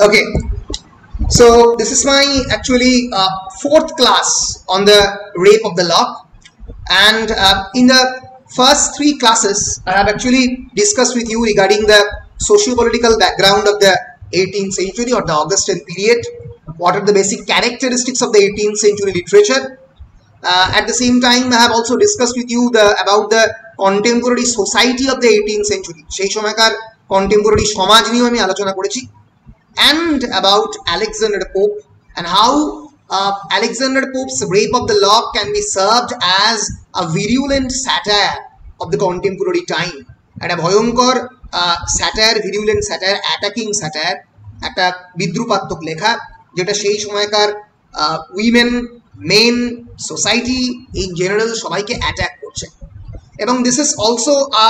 Okay, so this is my actually fourth class on the rape of the lock, and in the first three classes I have actually discussed with you regarding the socio-political background of the 18th century or the Augustan period. What are the basic characteristics of the 18th century literature? At the same time, I have also discussed with you about the contemporary society of the 18th century. সেই সময়কার contemporary সমাজ নিয়ে আমি আলোচনা করেছি, and about Alexander Pope and how Alexander Pope's rape of the lock can be served as a virulent satire of the contemporary time. একটা ভয়ঙ্কর satire, virulent satire, attacking satire, একটা বিদ্রুপাত্মক লেখা যেটা সেই সময়কার women, men, society in general সবাইকে attack করছে। এবং this is also a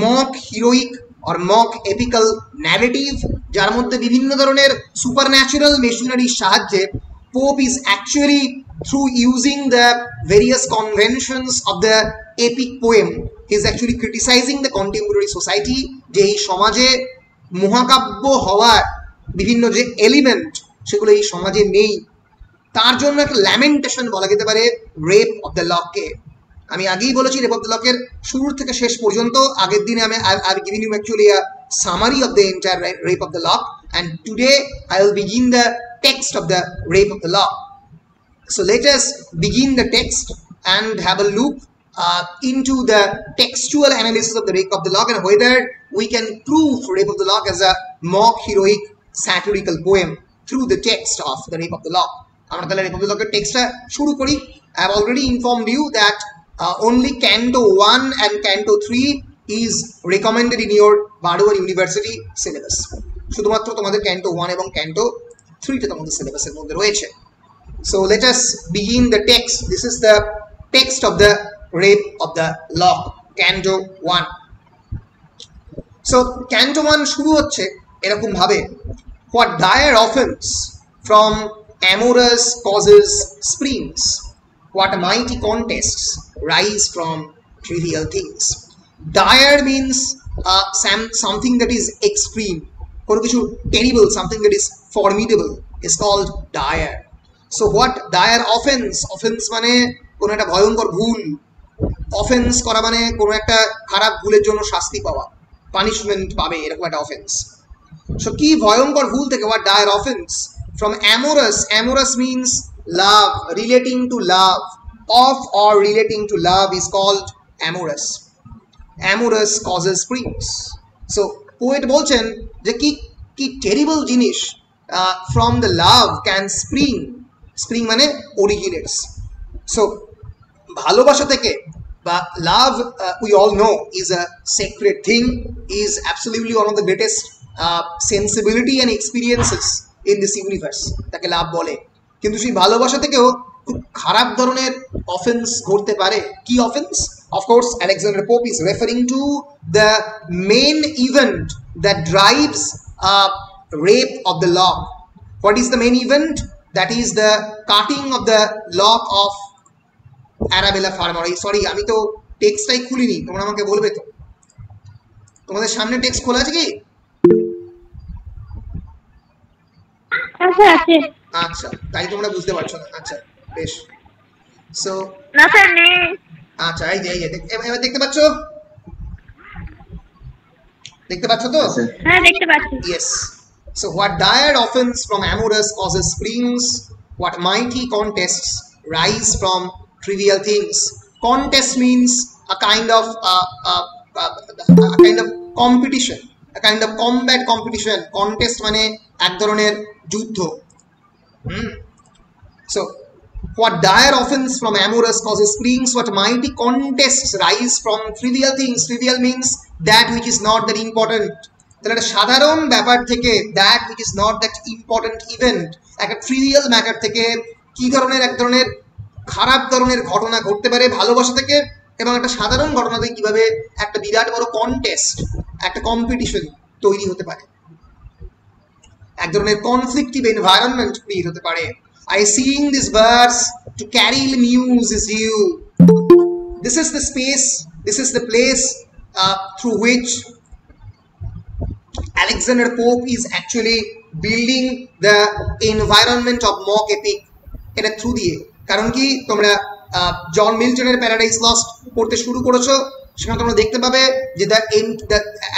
mock heroic or mock epical narrative যার মধ্যে বিভিন্ন ধরনের সুপারন্যাচুরাল মেশিনারির সাহায্যে Pope is actually, through using the various conventions of the epic poem, he is actually criticizing the contemporary society যে এই সমাজে মহাকাব্য হওয়ার বিভিন্ন যে এলিমেন্ট সেগুলো এই সমাজে নেই, তার জন্য একটা ল্যামেন্টেশন বলা যেতে পারে রেপ অফ দ্য লককে। আমি আগেই বলেছি রেপ অফ দ্য লকের শুরু থেকে শেষ পর্যন্ত আগের দিনে I have given you actually a summary of the entire rape of the lock, and today I will begin the text of the rape of the lock. So let us begin the text and have a look into the textual analysis of the rape of the lock and whether we can prove rape of the lock as a mock heroic satirical poem through the text of the rape of the lock. আমরা তাহলে rape of the lock-এর টেক্সটটা শুরু করি। I have already informed you that only Canto 1 and Canto 3 is recommended in your Baduar University syllabus. শুধুমাত্র তোমাদের Canto 1 এবং Canto 3 টা তোমাদের সিলেবাসের মধ্যে রয়েছে। So let us begin the text. This is the text of the rape of the lock, Canto 1. So Canto 1 শুরু হচ্ছে এরকম ভাবে, what dire offense from amorous causes springs, what mighty contests rise from trivial things. Dire means something that is extreme, কোনো কিছু terrible, something that is formidable is called dire. So what dire offense? Offense মানে কোনো একটা ভয়ঙ্কর ভুল, offense করা মানে কোনো একটা খারাপ ভুলের জন্য শাস্তি পাওয়া, পানিশমেন্ট পাবে, এরকম একটা offense. So কি ভয়ঙ্কর ভুল থেকে what dire offense from amorous. Amorous means love, relating to love, of or relating to love is called amorous. Amorous causes springs. So poet বলছেন যে কি terrible জিনিস from the love can spring মানে originates. So ভালোবাসা থেকে বা love, we all know, is a sacred thing, is absolutely one of the greatest sensibility and experiences in this universe, তাকে লাভ বলে। কিন্তু সেই ভালোবাসা থেকেও খুব খারাপ ধরনের অফেন্স ঘটতে পারে। কি offence? Of course, Alexander Pope is referring to the main event that drives rape of the lock. What is the main event? That is the cutting of the lock of Arabella Farmer. Sorry, আমি তো টেক্সটটাই খুলিনি, তোমরা আমাকে বলবে তো। তোমাদের সামনে text খোলা আছে কি? আচ্ছা, তাই তোমরা বুঝতে পারছো না। আচ্ছা, বেশ। সো না স্যার নেই। আচ্ছা, এই যে এবার দেখতে পাচ্ছো? দেখতে পাচ্ছো তো? হ্যাঁ, দেখতে পাচ্ছি। Yes. So what dire offense from amorous causes springs, what mighty contests rise from trivial things. Contest means a kind of competition, a kind of combat competition. Contest মানে এক ধরনের যুদ্ধ। So what dire offense from amorous causes springs, what mighty contests rise from trivial things. Trivial means that which is not that important. তাহলে একটা সাধারণ ব্যাপার থেকে, that which is not that important event, একটা ট্রিভিয়াল ম্যাটার থেকে কি ধরনের এক ধরনের খারাপ ধরনের ঘটনা ঘটতে পারে ভালোবাসা থেকে, এবং একটা সাধারণ ঘটনা থেকে কিভাবে একটা বিরাট বড় কন্টেস্ট, একটা কম্পিটিশন তৈরি হতে পারে, এক ধরনের কনফ্লিক্টিভ এনভায়রনমেন্ট ক্রিয়েট হতে পারে। I sing this verse to carry news is you. This is the space, this is the place through which Alexander Pope is actually building the environment of mock epic এটা through দিয়ে কারণ কি তোমরা জন মিল্টনের paradise lost পড়তে শুরু করেছো সেখানে তোমরা দেখতে পাবে যে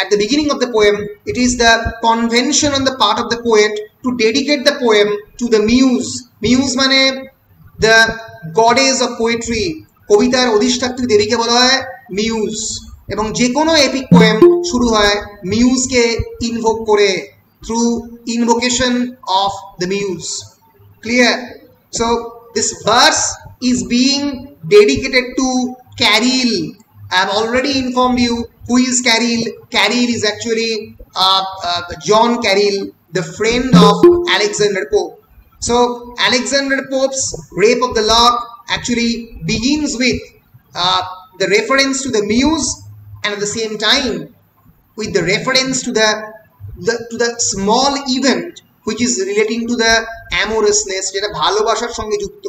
at the beginning of the poem it is the convention on the part of the poet to dedicate the poem to the muse মানে the goddess of poetry কবিতার অধিষ্ঠাত্রী দেবীকে বলা হয় মিউজ এবং যে কোনো এপিক পোয়েম শুরু হয় মিউজকে ইনভোক করে through invocation of the muse clear so this verse is being dedicated to Caryll I have already informed you who is Carril. Carril is actually John Carril, the friend of Alexander Pope. So Alexander Pope's Rape of the Lock actually begins with the reference to the muse and at the same time with the reference to the small event which is relating to the amorousness যেটা ভালোবাসার সঙ্গে যুক্ত.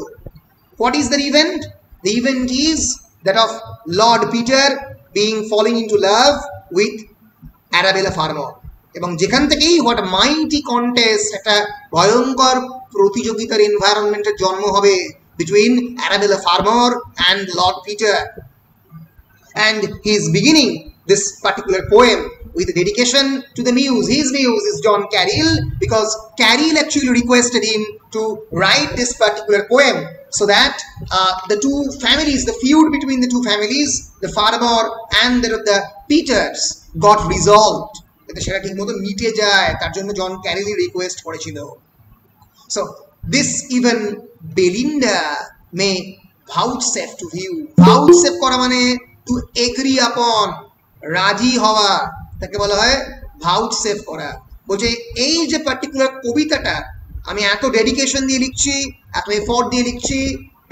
What is the event? The event is that of Lord Peter being falling into love with Arabella Farmer এবং যেখান থেকেই what a mighty contest একটা ভয়ঙ্কর প্রতিযোগিতার এনভায়রনমেন্টের জন্ম হবে between Arabella Farmer and Lord Peter and he is beginning this particular poem with a dedication to the muse. His muse is John Carril because Carril actually requested him to write this particular poem so that the two families, the feud between the two families, the Farmer and the Peters got resolved. সেটা ঠিক মতো মিটে যায় তার জন্য জন ক্যারিলি request করেছিল. So this even Belinda may vouchsafe to view. Vouchsafe করা মানে to agree upon, রাজি হওয়া, তাকে বলা হয় ভাউচসেফ করা. বলছে এই যে পার্টিকুলার কবিতাটা আমি এত ডেডিকেশন দিয়ে লিখছি, এত এফোর্ট দিয়ে লিখছি,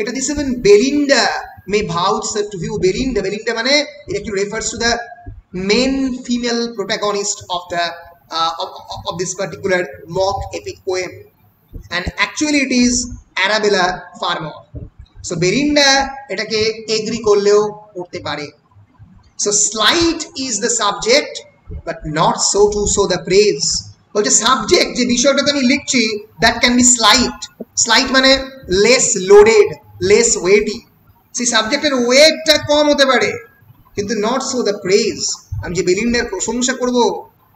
এটা this even Belinda may vouchsafe to view. Belinda মানে it actually refers to the main female protagonist of this particular mock epic poem and actually it is Arabella Farmer. So Belinda এটাকে agri করলেও করতে পারে. So slight is the subject but not so the praise. বলছে subject যে বিষয়টাতে আমি লিখছি that can be slight মানে less loaded, less weighty. সেই সাবজেক্টের ওয়েটটা কম হতে পারে কিন্তু not so the praise. আমি যে বেলিন্ডার প্রশংসা করব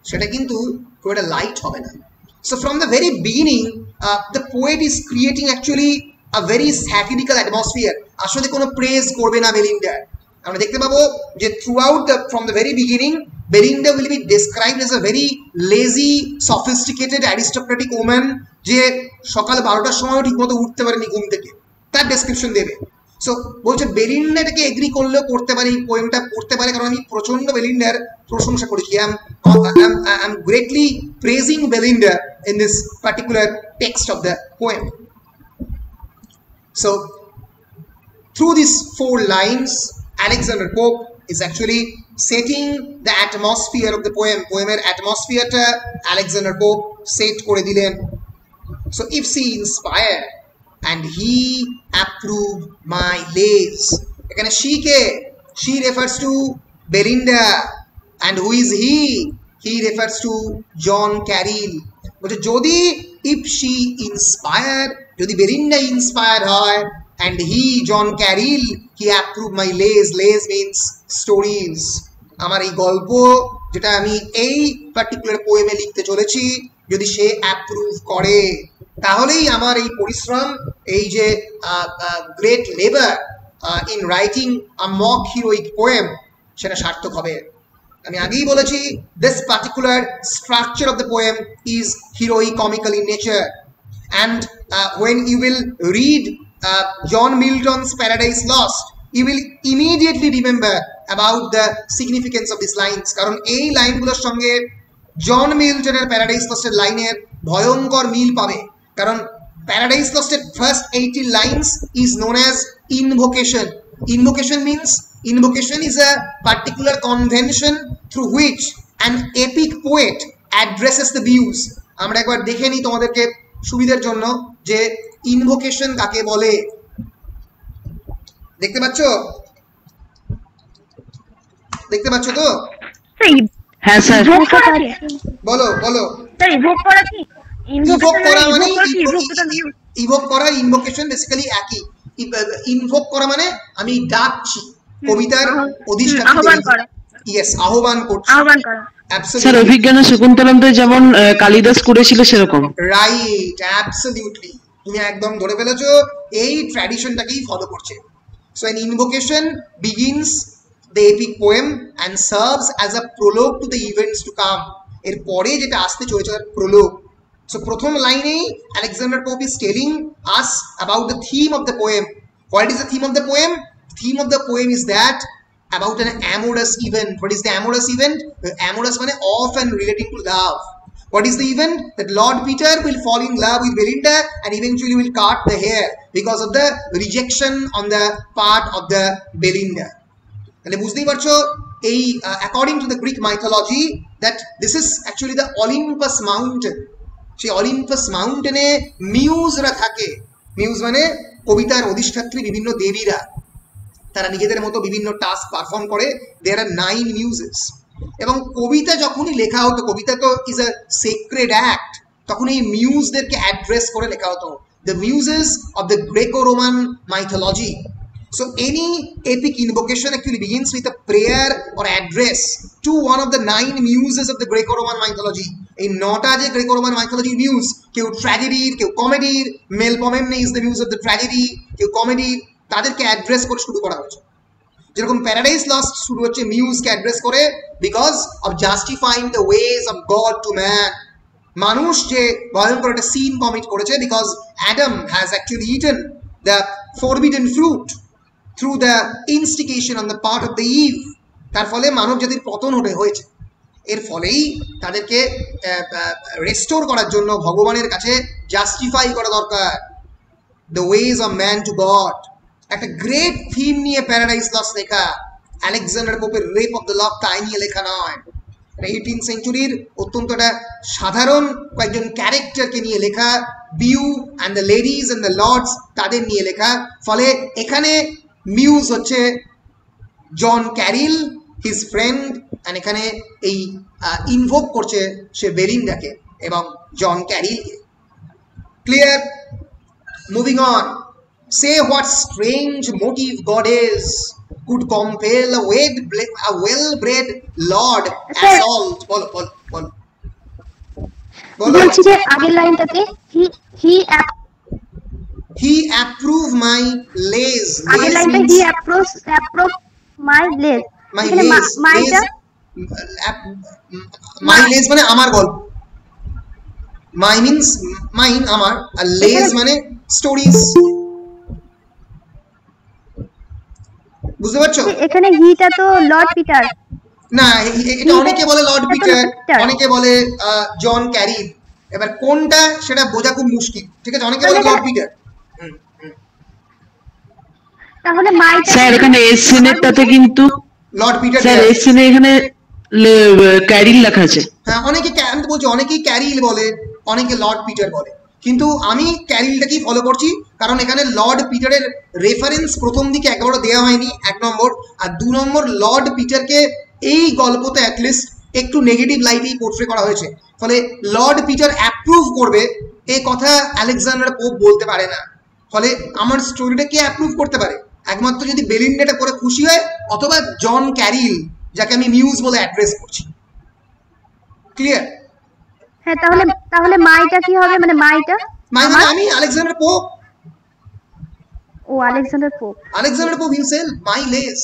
সেটা কিন্তু খুব একটা লাইট হবে না. So from the very beginning the poet is creating actually a very satirical atmosphere. আসলে কোনো প্রেজ করবে না বেলিন্ডার. আমরা দেখতে পাবো যে throughout from the very beginning Belinda will be described as a very lazy, sophisticated, aristocratic woman যে সকাল 12টার সময় ঠিকমতো উঠতে পারেনি ঘুম থেকে, তার ডেসক্রিপশন দেবে. সো বলছে বেলিন্ডা এটাকে এগ্রি করলেও করতে পারে, এই পোয়েমটা পড়তে পারে কারণ আমি প্রচন্ড বেলিন্ডার প্রশংসা করেছি. I am greatly praising Belinda in this particular text of the poem. So through this 4 lines Alexander Pope is actually setting the atmosphere of the poem. Poemer atmosphere ta Alexander Pope set kore dilen. So if she inspire and he approve my lays, ekhane she refers to Belinda and who is he refers to John Carril. But jodi if she inspire, jodi Belinda inspire hoy and he John Carril he approved my lays means stories. আমার এই গল্প যেটা আমি এই particular পোয়েমে লিখতে চলেছি যদি সে approve করে তাহলেই আমার এই পরিশ্রম, এই যে great labour in writing a mock heroic poem সেটা সার্থক হবে. আমি আগেই বলেছি this particular structure of the poem is heroic comical in nature and when you will read John Milton's Paradise Lost you will immediately remember about the significance of these lines কারণ এই লাইনগুলোর সঙ্গে জন মিল্টনের paradise লস্টের লাইনের ভয়ঙ্কর মিল পাবে কারণ paradise লস্টের first 80 lines is known as invocation. Invocation is a particular convention through which an epic poet addresses the muse. আমরা একবার দেখে নিই তোমাদেরকে সুবিধার জন্য যে ইনভোকেশন কাকে বলে. দেখতে পাচ্ছ তো? হ্যাঁ স্যার ইভোক করা কি বলো বলো স্যার ইভোক করা কি ইভোক করা মানে ইভোক তো মিউজ ইভোক করা ইনভোকেশন বেসিক্যালি একই ইনভোক করা মানে আমি ডাকছি কবিতার অধিষ্ঠাত্রী আহ্বান করা ইয়েস আহ্বান করছি আহ্বান করা স্যার অভিজ্ঞান শকুন্তলমতে যেমন কালিদাস করেছিল সেরকম রাইট অ্যাবসলিউটলি তুমি একদম ধরে ফেলেছো এই ট্র্যাডিশনটাকেই ফলো করছে so an invocation begins the epic poem and serves as a prologue to the events to come এর পরে যেটা আসতে চলেছে প্রোলোগ সো প্রথম লাইনেই Alexander Pope is telling us about the theme of the poem. What is the theme of the poem? The theme of the poem is that about an amorous event. What is the amorous event? Amorous means of and relating to love. What is the event? That Lord Peter will fall in love with Belinda and eventually will cut the hair because of the rejection on the part of the Belinda. তাহলে বুঝতেই পারছো এই according to the Greek mythology that this is actually the Olympus mountain. সেই Olympus মাউন্টেনে মিউজরা থাকে muse মানে কবিতার অধিষ্ঠাত্রী বিভিন্ন দেবীরা তারা নিজেদের মতো বিভিন্ন টাস্ক পারফর্ম করে দেয়ার আর 9 মিউজেস এবং কবিতা যখনই লেখা হতো কবিতা তো ইজ আ সেক্রেড অ্যাক্ট তখন এই মিউজদেরকে অ্যাড্রেস করে লেখা হতো the muses of the Greco Roman mythology So any epic invocation actually begins with a prayer or address to one of the 9 muses of the Greco-Roman mythology. In nota je Greco-Roman mythology muse, কেউ ট্র্যাজেডির, কেউ কমেডির, Melpomene is the muse of the tragedy, কেউ comedy, তাদেরকে address করে শুরু করা হয়েছে। যেরকম প্যারাডাইস লস্ট শুরু হচ্ছে মিউজকে অ্যাড্রেস করে because of justifying the ways of God to man. মানুষ যে ভয়ঙ্কর একটা সিন কমিট করেছে because Adam has actually eaten the forbidden fruit through the instigation on the part of the Eve তার ফলে মানব জাতির পতন হয়েছে এর ফলেই তাদেরকে রেস্টোর করার জন্য ভগবানের কাছে জাস্টিফাই করা দরকার the ways of man to God একটা গ্রেট থিম নিয়ে প্যারাডাইস লস্ট লেখা আলেকজান্ডার পোপের রেপ অফ দ্য লক তাই নিয়ে লেখা নয় 18th সেঞ্চুরির অত্যন্ত একটা সাধারণ কয়েকজন ক্যারেক্টারকে নিয়ে লেখা beau and the ladies and the lords তাদের নিয়ে লেখা ফলে এখানে মিউজ হচ্ছে John Caryll his friend and এখানে এই ইনভোক করছে সে বেলিন্ডাকে এবং জন ক্যারিলকে ক্লিয়ার মুভিং অন সে what strange motive goddess could compel a well-bred lord assault বলো বলো বলো বলছি যে আগের লাইনটাতে he approve my lays আগের লাইনটা he approve my lays my lays my lays মানে আমার গল্প my means mine আমার আর lays মানে স্টোরিজ বুঝতে পারছো এখানে হিটা তো লর্ড পিটার না এটা অনেকে বলে লর্ড পিটার অনেকে বলে জন ক্যারিল এবার কোনটা সেটা বোঝা খুব মুশকিল ঠিক আছে অনেকে বলে লর্ড পিটার তাহলে মাইটা স্যার এখানে এসএনএরটাতে কিন্তু লর্ড পিটার স্যার এসএনএ এখানে ক্যারিল লেখা আছে হ্যাঁ অনেকে আমি তো বলছি অনেকেই ক্যারিল বলে অনেকে লর্ড পিটার বলে কিন্তু আমি ক্যারিলটাকেই ফলো করছি কারণ এখানে লর্ড পিটারের রেফারেন্স প্রথম দিকে একবারও দেওয়া হয়নি এক নম্বর আর দু নম্বর লর্ড পিটারকে এই গল্পতে অ্যাটলিস্ট একটু নেগেটিভ লাইটেই পোর্ট্রে করা হয়েছে ফলে লর্ড পিটার অ্যাপ্রুভ করবে এই কথা আলেকজান্ডার পোপ বলতে পারে না ফলে আমার স্টোরিটা কে অ্যাপ্রুভ করতে পারে একমাত্র যদি বেলিন্ডাটা করে খুশি হয় অথবা জন ক্যারিল যাকে আমি মিউজ বলে অ্যাড্রেস করছি ক্লিয়ার হ্যাঁ তাহলে মাইটা কি হবে মানে মাইটা মানে আমি আলেকজান্ডার পোপ ও আলেকজান্ডার পোপ হিমসেলফ মাই লেস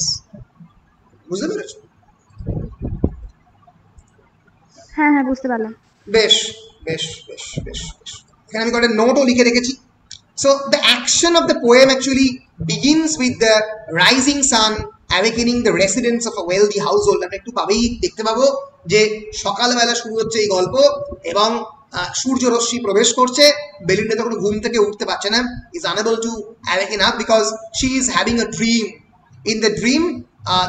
বুঝতে পেরেছো হ্যাঁ হ্যাঁ বুঝতে পারলাম বেশ বেশ বেশ বেশ বেশ এখানে আমি একটা নোটও লিখে রেখেছি so the action of the poem actually begins with the rising sun awakening the residents of a wealthy household আমরা একটু পাবেই দেখতে পাবো যে সকালবেলা শুরু হচ্ছে এই গল্প এবং সূর্য রশ্মি প্রবেশ করছে বেলিন্ডা তখন ঘুম থেকে উঠতে পারছে না is unable to awaken up because she is having a dream in the dream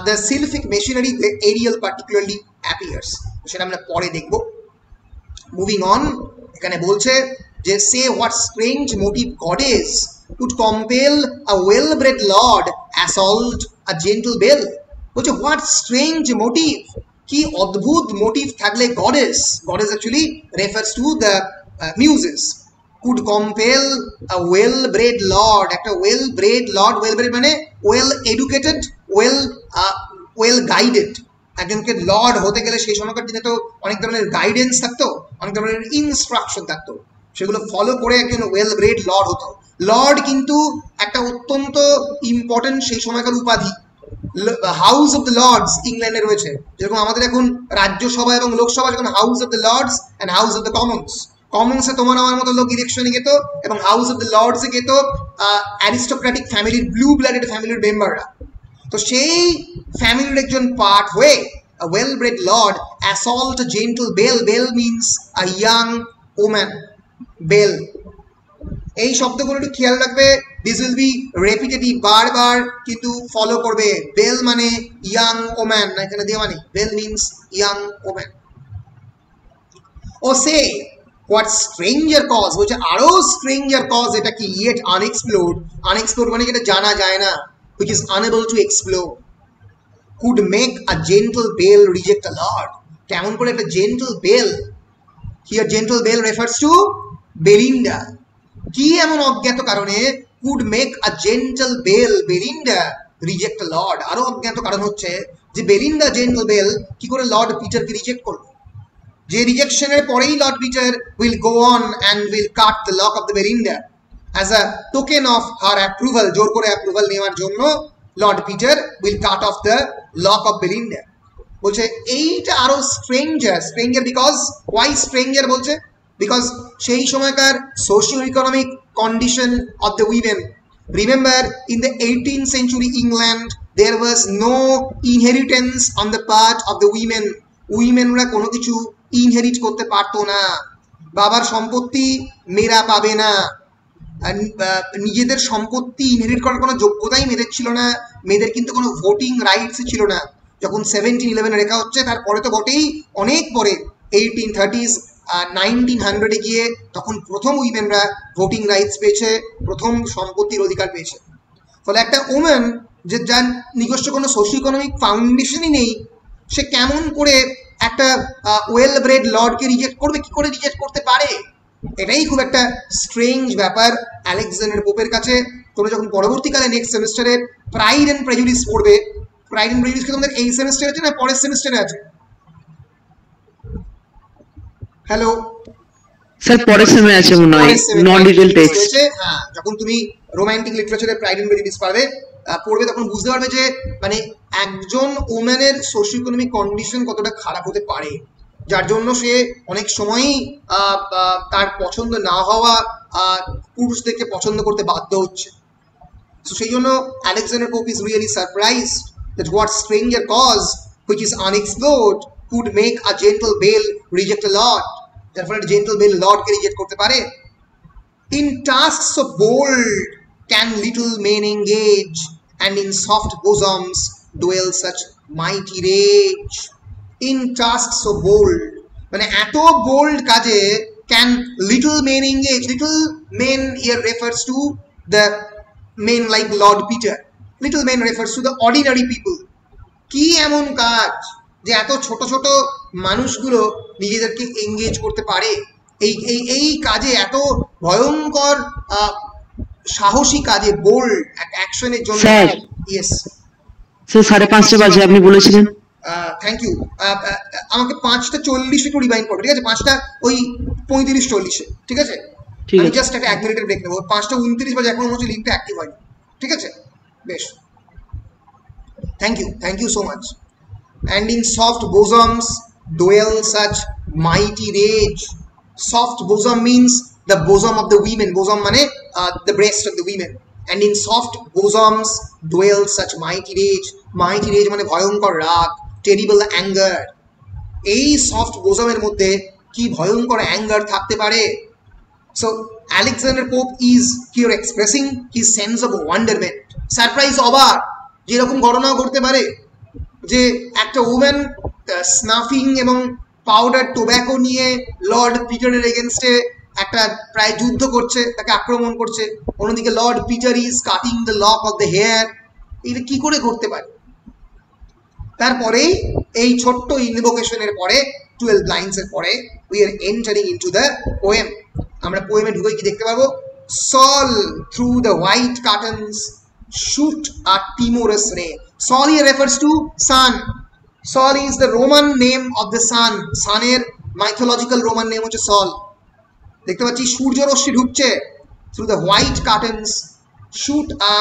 the sylphic machinery the Ariel particularly appears সেটা আমরা পরে দেখব মুভিং অন এখানে বলছে যে say what strange motive goddess could compel a well-bred lord assault a gentle belle বলছে what strange motive কি অদ্ভুত মোটিভ থাকলে goddess actually refers to the muses could compel a well-bred lord, একটা well-bred lord, well-bred মানে well-educated, well-guided, একজনকে Lord হতে গেলে সেই সময়কার দিনে তো অনেক ধরনের গাইডেন্স থাকতো, অনেক ধরনের ইনস্ট্রাকশন থাকতো, সেগুলো ফলো করে একজন ওয়েল-ব্রেড লর্ড হতো। লর্ড কিন্তু একটা অত্যন্ত ইম্পর্টেন্ট সেই সময়কার উপাধি। হাউস অফ দ্য লর্ডস ইংল্যান্ডে রয়েছে, যেরকম আমাদের এখন রাজ্যসভা এবং লোকসভা যখন house of the lords and house of the কমন্সে তোমার আমার মতো লোক ইলেকশনে যেত, এবং হাউস অফ দ্য লর্ডসে যেত অ্যারিস্টোক্রেটিক ফ্যামিলির, ব্লু ব্লাডেড ফ্যামিলির মেম্বাররা। তো সেই ফ্যামিলির একজন পার্ট হয়ে a well-bred lord assault a gentle belle. Belle means a young woman. Belle, এই শব্দগুলো একটু খেয়াল রাখবে, দিস উইল বি রেপিটেটিভ, বারবার কিন্তু ফলো করবে। বেল মানে ইয়াং ওম্যান, না এখানে দিয়ে মানে belle means young woman. Oh say what stranger cause, বলছে আরো স্ট্রেঞ্জার কজ, এটা কি ইয়েট আনএক্সপ্লোর্ড। আনএক্সপ্লোর্ড মানে যেটা জানা যায় না, which is unable to explore, could make a gentle belle reject a lord. কেমন করে একটা gentle belle, here gentle belle refers to Belinda, কি এমন অজ্ঞাত কারণে could make a gentle belle, Belinda reject a lord। আরো অজ্ঞাত কারণ হচ্ছে যে বেলিন্ডা জেন্টল বেল কি করে লর্ড পিটারকে রিজেক্ট করলো, যে রিজেকশনের পরেই Lord Peter will go on and will cut the lock of the Belinda as a token of her approval, জোর করে অ্যাপ্রুভাল নেওয়ার জন্য Lord Peter will cut off the lock of Belinda। বলছে এইটা আরো স্ট্রেঞ্জার বিকজ why স্ট্রেঞ্জার বলছে, because সেই সময়কার socio economic condition of the women. Remember in the 18th century England there was no inheritance on the part of the women. উইমেনরা কোনো কিছু inherit করতে পারতো না, বাবার সম্পত্তি মেয়েরা পাবে না, নিজেদের সম্পত্তি ইনহেরিট করার কোনো যোগ্যতাই মেয়েদের ছিল না, মেয়েদের কিন্তু কোনো ভোটিং রাইটস ছিল না। যখন 1711 রেখা হচ্ছে তারপরে তো বটেই, অনেক পরে 1830s 1900 গিয়ে তখন প্রথম উইমেনরা ভোটিং রাইটস পেয়েছে, প্রথম সম্পত্তির অধিকার পেয়েছে। ফলে একটা ওমেন যে যার নিজস্ব কোনো সোশিও ইকোনমিক ফাউন্ডেশনই নেই, সে কেমন করে একটা ওয়েল ব্রেড লর্ডকে রিজেক্ট করবে, কি করে রিজেক্ট করতে পারে? এটাই খুব একটা স্ট্রেঞ্জ ব্যাপার আলেকজান্ডার পোপের কাছে। তোমরা যখন পরবর্তীকালে নেক্সট সেমিস্টারে প্রাইড অ্যান্ড প্রেজুডিস পড়বে, প্রাইড অ্যান্ড প্রেজুডিস কি তোমাদের এই সেমিস্টারে আছে না পরের সেমিস্টারে আছে? হ্যালো স্যার, পরের সেমে আছে মনে হয়, নন ডিটেইল টেক্সট। হ্যাঁ, যখন তুমি রোমান্টিক লিটারেচারে প্রাইড অ্যান্ড প্রেজুডিস পড়বে তখন বুঝতে পারবে যে মানে একজন ওম্যানের সোশিও ইকোনমিক কন্ডিশন কতটা খারাপ হতে পারে, যার জন্য সে অনেক সময়ই তার পছন্দ না হওয়া পুরুষদেরকে পছন্দ করতে বাধ্য হচ্ছে। So সেই জন্য Alexander Pope is really surprised that what stranger cause which is unexplored could make a gentle belle reject a lord. যার ফলে gentle belle lordকে রিজেক্ট করতে পারে। In tasks so bold can little men engage, and in soft bosoms dwell such mighty rage. In tasks so bold, মানে এত bold কাজে can little men engage. Little men here refers to the men like Lord Peter. Little men refers to the ordinary people. কি এমন কাজ যে এত ছোট ছোট মানুষগুলো নিজেদেরকে এঙ্গেজ করতে পারে, এই কাজে এত ভয়ঙ্কর সাহসী কাজে, বোল্ড অ্যাকশনের জন্য। ইয়েস স্যার, 5:30 বাজে আপনি বলেছিলেন। Thank you. আমাকে 5:40 একটু রিমাইন্ড করবে, ঠিক আছে? 5:35-40, ঠিক আছে? আমি জাস্ট একটা 1 মিনিটের ব্রেক নেবো। 5:29 বাজে, এখন হচ্ছে লিঙ্কটা অ্যাক্টিভ হয়নি, ঠিক আছে? বেশ, thank you so much. And in soft bosoms dwell such mighty rage. Soft bosom means the bosom of the women. Bosom মানে the breast of the women. And in soft bosoms dwell such mighty rage. Mighty rage মানে ভয়ঙ্কর রাগ, terrible anger. এই soft বোজমের মধ্যে কি ভয়ঙ্কর anger থাকতে পারে? So Alexander Pope is here expressing his sense of wonderment, surprise, অবাক, যেরকম ঘটনাও ঘটতে পারে যে একটা ওম্যান স্নাফিং এবং পাউডার টোব্যাকো নিয়ে লর্ড পিটারের এগেনস্টে একটা প্রায় যুদ্ধ করছে, তাকে আক্রমণ করছে, অন্যদিকে lord Peter is cutting the lock of the hair. এটা কি করে ঘটতে পারে? তারপরেই এই ছোট্ট ইনভোকেশনের পরে 12 লাইনস এর পরে we are entering into the poem. আমরা পোয়েমে ঢুকে কি দেখতে পাবো? Sol through the white curtains shoot a timorous ray. Sol here refers to sun. Sol is the Roman name of the sun. Sun এর mythological Roman name হচ্ছে Sol। দেখতে পাচ্ছি সূর্য রশ্মি ঢুকছে through the white curtains shoot a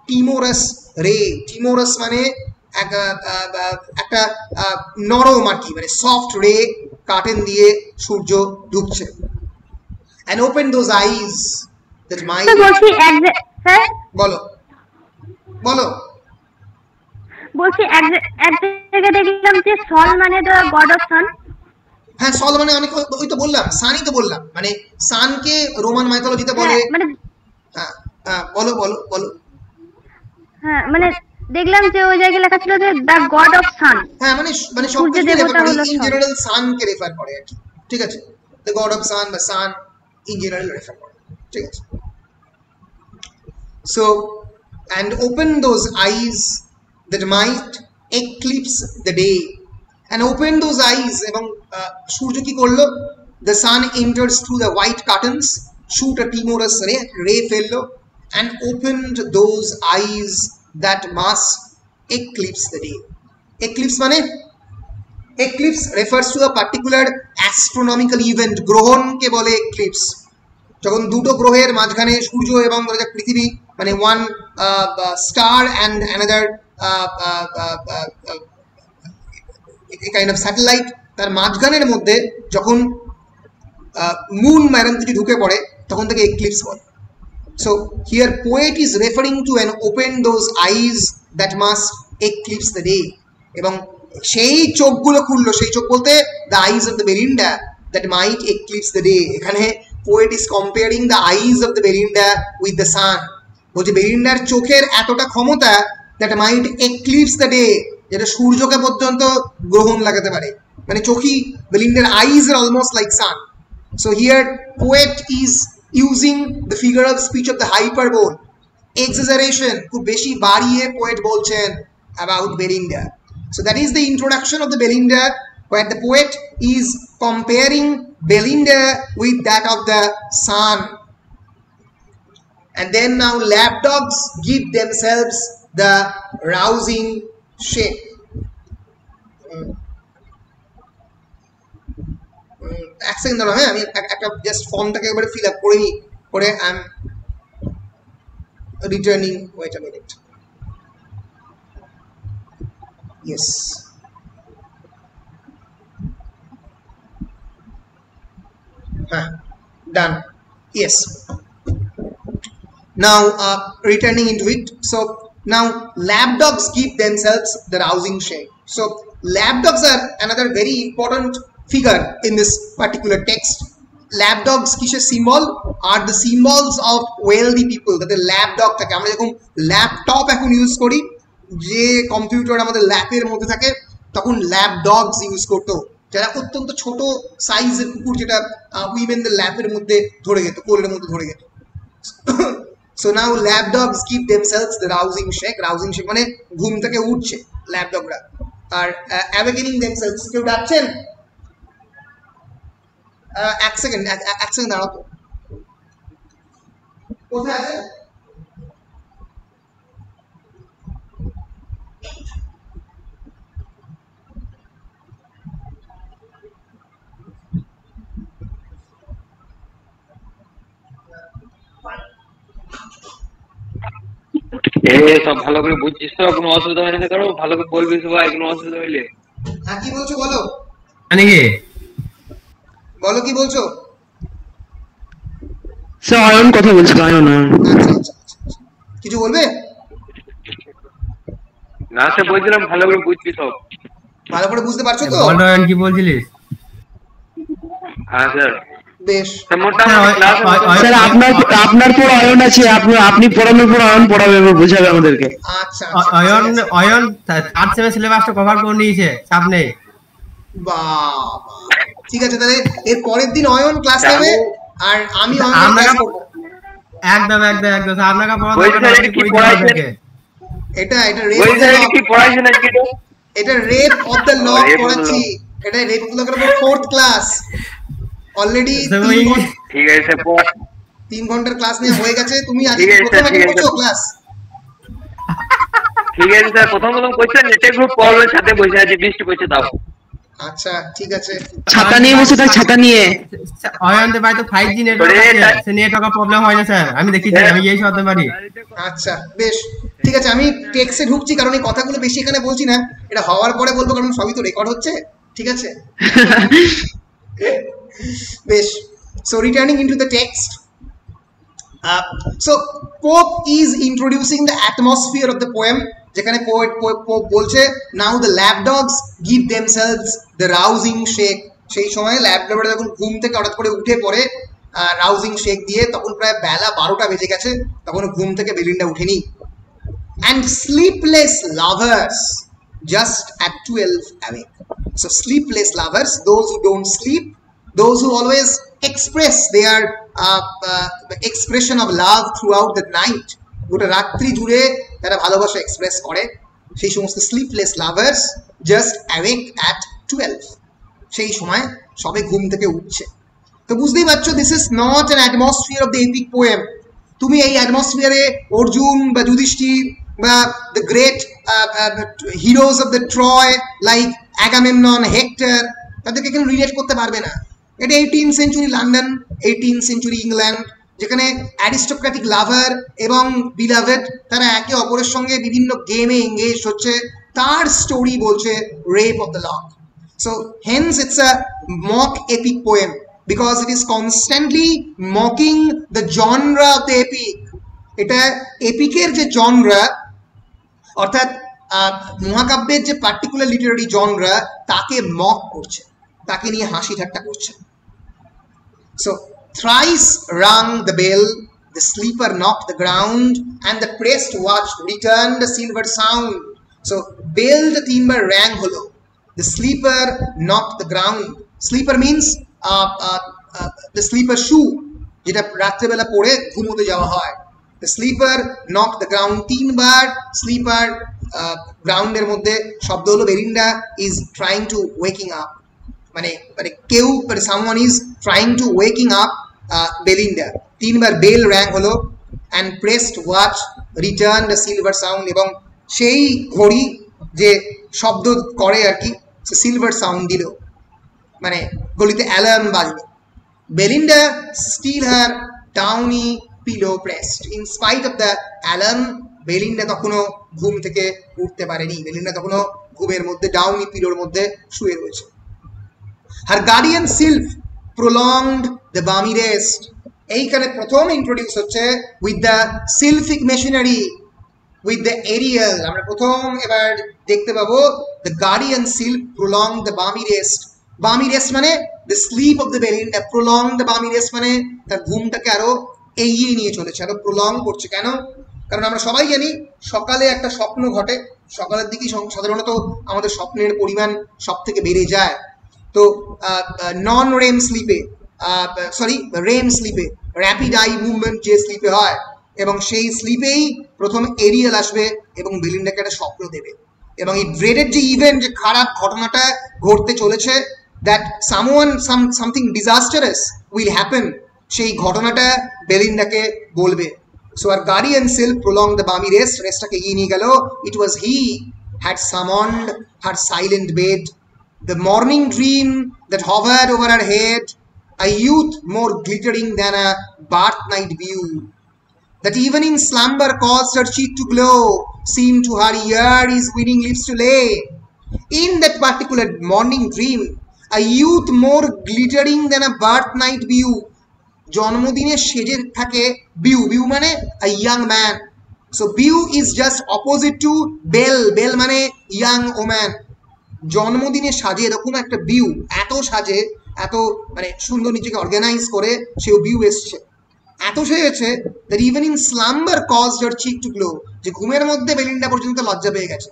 timorous ray. Timorous মানে একটা নরম আর কি, মানে সফট রে কার্টেন দিয়ে সূর্য ঢুকছে। and open those eyes that might বলছি স্যার বলো বলো বলছি এক জায়গায় দেখলাম যে সল মানে দ্য গড অফ সান। হ্যাঁ, সল মানে অনেক, ওই তো বললাম, সানই তো বললাম, মানে সানকে রোমান মাইথোলজিতে বলে। মানে হ্যাঁ হ্যাঁ, বলো বলো বলো। হ্যাঁ মানে দেখলাম যে ওই জায়গায় লেখা ছিল যে দ্য গড অফ সান। হ্যাঁ মানে সব কিছু রেফার করে, ইন জেনারেল সানকে রেফার করে আর কি, ঠিক আছে? দ্য গড অফ সান বা সান ইন জেনারেল রেফার করে, ঠিক আছে? So and open those eyes that might eclipse the day, and open those eyes, এবং সূর্য কি করলো? The sun enters through the white curtains, shoot a timorous ray ফেললো, and opened those eyes that must eclipse the day. Eclipse মানে, eclipse refers to a particular astronomical event. গ্রহণকে বলে eclipse। যখন দুটো গ্রহের মাঝখানে সূর্য এবং পৃথিবী, মানে one star and another kind of satellite, তার মাঝখানের মধ্যে যখন মুন ম্যারম কিছু ঢুকে পড়ে তখন তাকে এক্লিপস বলে। So here poet is referring to an open those eyes that must eclipse the day, এবং সেই চোখগুলো খুললো, সেই চোখ বলতে the eyes of the Belinda that might eclipse the day. এখানে poet is comparing the eyes of the Belinda with the sun. বলছে বেলিন্ডার চোখের এতটা ক্ষমতা that might eclipse the day, যেটা সূর্যকে পর্যন্ত গ্রহণ লাগাতে পারে, মানে চোখই বেলিন্ডার আইজ আর almost like sun. So here poet is using the figure of speech of the hyperbole, exaggeration, খুব বেশি বাড়িয়ে পোয়েট বলছেন about Belinda. So that is the introduction of the Belinda, where the poet is comparing Belinda with that of the sun. And then now lapdogs give themselves the rousing shake. এক second দাঁড়াও, হ্যাঁ আমি একটা just ফর্মটাকে একবারে fill up করে নিই, করে I am returning. Wait a minute. Yes. Done. Yes. Now returning into it. So now lapdogs give themselves the rousing shake. So lapdogs are another very important figure in this particular text. Lapdogs kisher symbol are the symbols of wealthy people. That the lapdog থাকে, আমরা যখন laptop এখন use করি, যে computer আমাদের ল্যাপের মধ্যে থাকে, তখন ল্যাপডগস ইউজ করতো, যারা অত্যন্ত ছোট সাইজের কুকুর, যেটা উইমেনদের ল্যাপের মধ্যে ধরে যেত, কোলের মধ্যে ধরে যেত। So now lapdogs give themselves the rousing shake. Rousing shake মানে ঘুম থেকে উঠছে ল্যাপডগরা। আর অ্যাওয়েকেনিং দেমসেলভস, কেউ ডাকছেন? এক সেকেন্ড দাঁড়াও তো, কোথায় আছে? সব ভালো করে বুঝছিস তো? কোনো অসুবিধা হয়নি তো? ভালো করে বলবি সবাই, কোনো অসুবিধা হইলে। হ্যাঁ কি বলছো বলো, নাকি বলো কি বলছো? স্যার অয়ন কথা বলছিল, অয়ন। আচ্ছা, কিছু বলবে? না স্যার, বলছিলাম ভালো করে বুঝবি সব। ভালো করে বুঝতে পারছো তো? বল অয়ন, কি বলছিলিস? হ্যাঁ স্যার, বেশ। স্যার আপনার পর অয়ন আছে, আপনি পড়ানোর পর অয়ন পড়াবে এবং বোঝাবে আমাদেরকে। আচ্ছা, অয়ন থার্ড সেমের সিলেবাসটা কভার করে নিয়েছে, চাপ নেই। বাবা, ঠিক আছে, তাহলে এর পরের দিন অয়ন ক্লাস নেবে আর আমি অয়ন ক্লাস করব। একদম আপনাকে পড়াতে হবে। এটা কি পড়াইছেন আজকে? এটা রেপ অফ দ্য ল পড়াচ্ছি, এটা রেপ অফ দ্য ল এর 4th ক্লাস অলরেডি। ঠিক আছে 3 ঘন্টার ক্লাস নিয়ে হয়ে গেছে, তুমি আজকে প্রথম অ্যাটেন্ড করছো ক্লাস? ঠিক আছে স্যার, প্রথম কোশ্চেন নেটের গ্রুপ প্রবলেমের সাথে বসে আছে, বৃষ্টি পড়ছে দাও। আচ্ছা ঠিক আছে, ছাতা নিয়ে বসে থাক, ছাতা নিয়ে। অয়নদের বাড়িতে 5G নেটওয়ার্ক আছে, সে নেটওয়ার্ক প্রবলেম হয় না স্যার, আমি দেখেছি, আমি এই সব পারি। আচ্ছা বেশ ঠিক আছে, আমি টেক্সটে ঢুকছি কারণ এই কথাগুলো বেশি এখানে বলছি না, এটা হওয়ার পরে বলবো কারণ সবই তো রেকর্ড হচ্ছে, ঠিক আছে? বেশ, so returning into the text, so Pope is introducing the atmosphere of the poem, যেখানে Pope বলছে now the lapdogs give themselves the rousing shake, সেই সময় ল্যাপডগরা যখন ঘুম থেকে হঠাৎ করে উঠে পড়ে রাউজিং শেক দিয়ে, তখন প্রায় বেলা 12টা বেজে গেছে, তখন ঘুম থেকে বেলিন্ডা উঠেনি। and sleepless lovers just at 12 awake, so sleepless lovers, those who don't sleep, those who always express their expression of love throughout the night, গোটা রাত্রি জুড়ে তারা ভালোবাসা এক্সপ্রেস করে, সেই সমস্ত sleepless lovers just awake at 12, সেই সময় সবে ঘুম থেকে উঠছে। তো বুঝতেই পারছো this is not an atmosphere of the epic poem. তুমি এই অ্যাটমসফিয়ারে অর্জুন বা যুধিষ্ঠির বা the great heroes of the Troy like Agamemnon, hectare, তাদেরকে এখানে রিলেট করতে পারবে না। এটা 18th century London, 18th century England, যেখানে অ্যারিস্টোক্রেটিক লাভার এবং বিলাভেড তারা একে অপরের সঙ্গে বিভিন্ন গেমে এঙ্গেজ হচ্ছে, তার স্টোরি বলছে rape of the lock. So Haynes it's a mock epic poem because it is constantly mocking the genre of the epic. এটা এপিকের যে জনরা, অর্থাৎ মহাকাব্যের যে পার্টিকুলার লিটারারি জনরা, তাকে মক করছে, তাকে নিয়ে হাসি ঠাট্টা করছে। So thrice rung the bell, the sleeper knocked the ground, and the pressed watch returned a silver sound. So bell the timber rang holo, the sleeper knocked the ground. Sleeper means the sleeper shoe, যেটা রাত্রেবেলা পরে ঘুমোতে যাওয়া হয়। The sleeper knocked the ground, 3 bar sleeper গ্রাউন্ডের মধ্যে শব্দ হলো Belinda is trying to waking up, মানে কেউ someone is trying to waking up Belinda. 3 বার বেল র্যাং হলো, and pressed watch return the silver sound, এবং সেই ঘড়ি যে শব্দ করে আর কি, সে সিলভার সাউন্ড দিল, মানে গলিতে অ্যালার্ম বাজলো। Belinda still her downy pillow pressed, in spite of the alarm, Belinda তখনও ঘুম থেকে উঠতে পারেনি, বেলিন্ডা তখনও ঘুমের মধ্যে ডাউনি পিলোর মধ্যে শুয়ে রয়েছে। Her guardian sylph prolonged the balmy rest, এইখানে প্রথম ইন্ট্রোডিউস হচ্ছে with the sylphic machinery, with the Ariel. আমরা প্রথম এবার দেখতে পাবো the guardian sylph prolong the balmy rest. Balmy rest মানে the sleep of the Belinda, prolong the balmy rest মানে তার ঘুমটাকে আরো এগিয়ে নিয়ে চলেছে, আরো প্রলং করছে। কেন? কারণ আমরা সবাই জানি সকালে একটা স্বপ্ন ঘটে, সকালের দিকেই সাধারণত আমাদের স্বপ্নের পরিমাণ সব থেকে বেড়ে যায়। তো নন রেম স্লিপে, রেম স্লিপে র্যাপিড আই মুভমেন্ট যে স্লিপে হয়, এবং সেই স্লিপেই প্রথম এরিয়াল আসবে এবং বেলিন্ডাকে একটা স্বপ্ন দেবে, এবং এই ড্রেডেড যে ইভেন্ট, যে খারাপ ঘটনাটা ঘটতে চলেছে, that something disastrous will happen, সেই ঘটনাটা বেলিন্ডাকে বলবে। So our guardian sylph prolong the balmy rest, রেস্টটাকে এগিয়ে নিয়ে গেল। It was he had summoned her silent bed, the morning dream that hovered over her head, a youth more glittering than a birthnight view, that even in slumber caused her cheek to glow, seemed to her ear his winning lips to lay. In that particular morning dream, a youth more glittering than a birthnight view, জন্মদিনে সেজে থাকে বিউ, বিউ মানে a young man. So beau is just opposite to belle, belle মানে young woman. জন্মদিনে সাজে এরকম একটা বিউ, এত সাজে, এত মানে সুন্দর নিজেকে অর্গানাইজ করে সেও বিউ এসছে, এত সেজেছে that even in slumber caused her cheek to glow, যে ঘুমের মধ্যে বেলিন্ডা পর্যন্ত লজ্জা পেয়ে গেছে।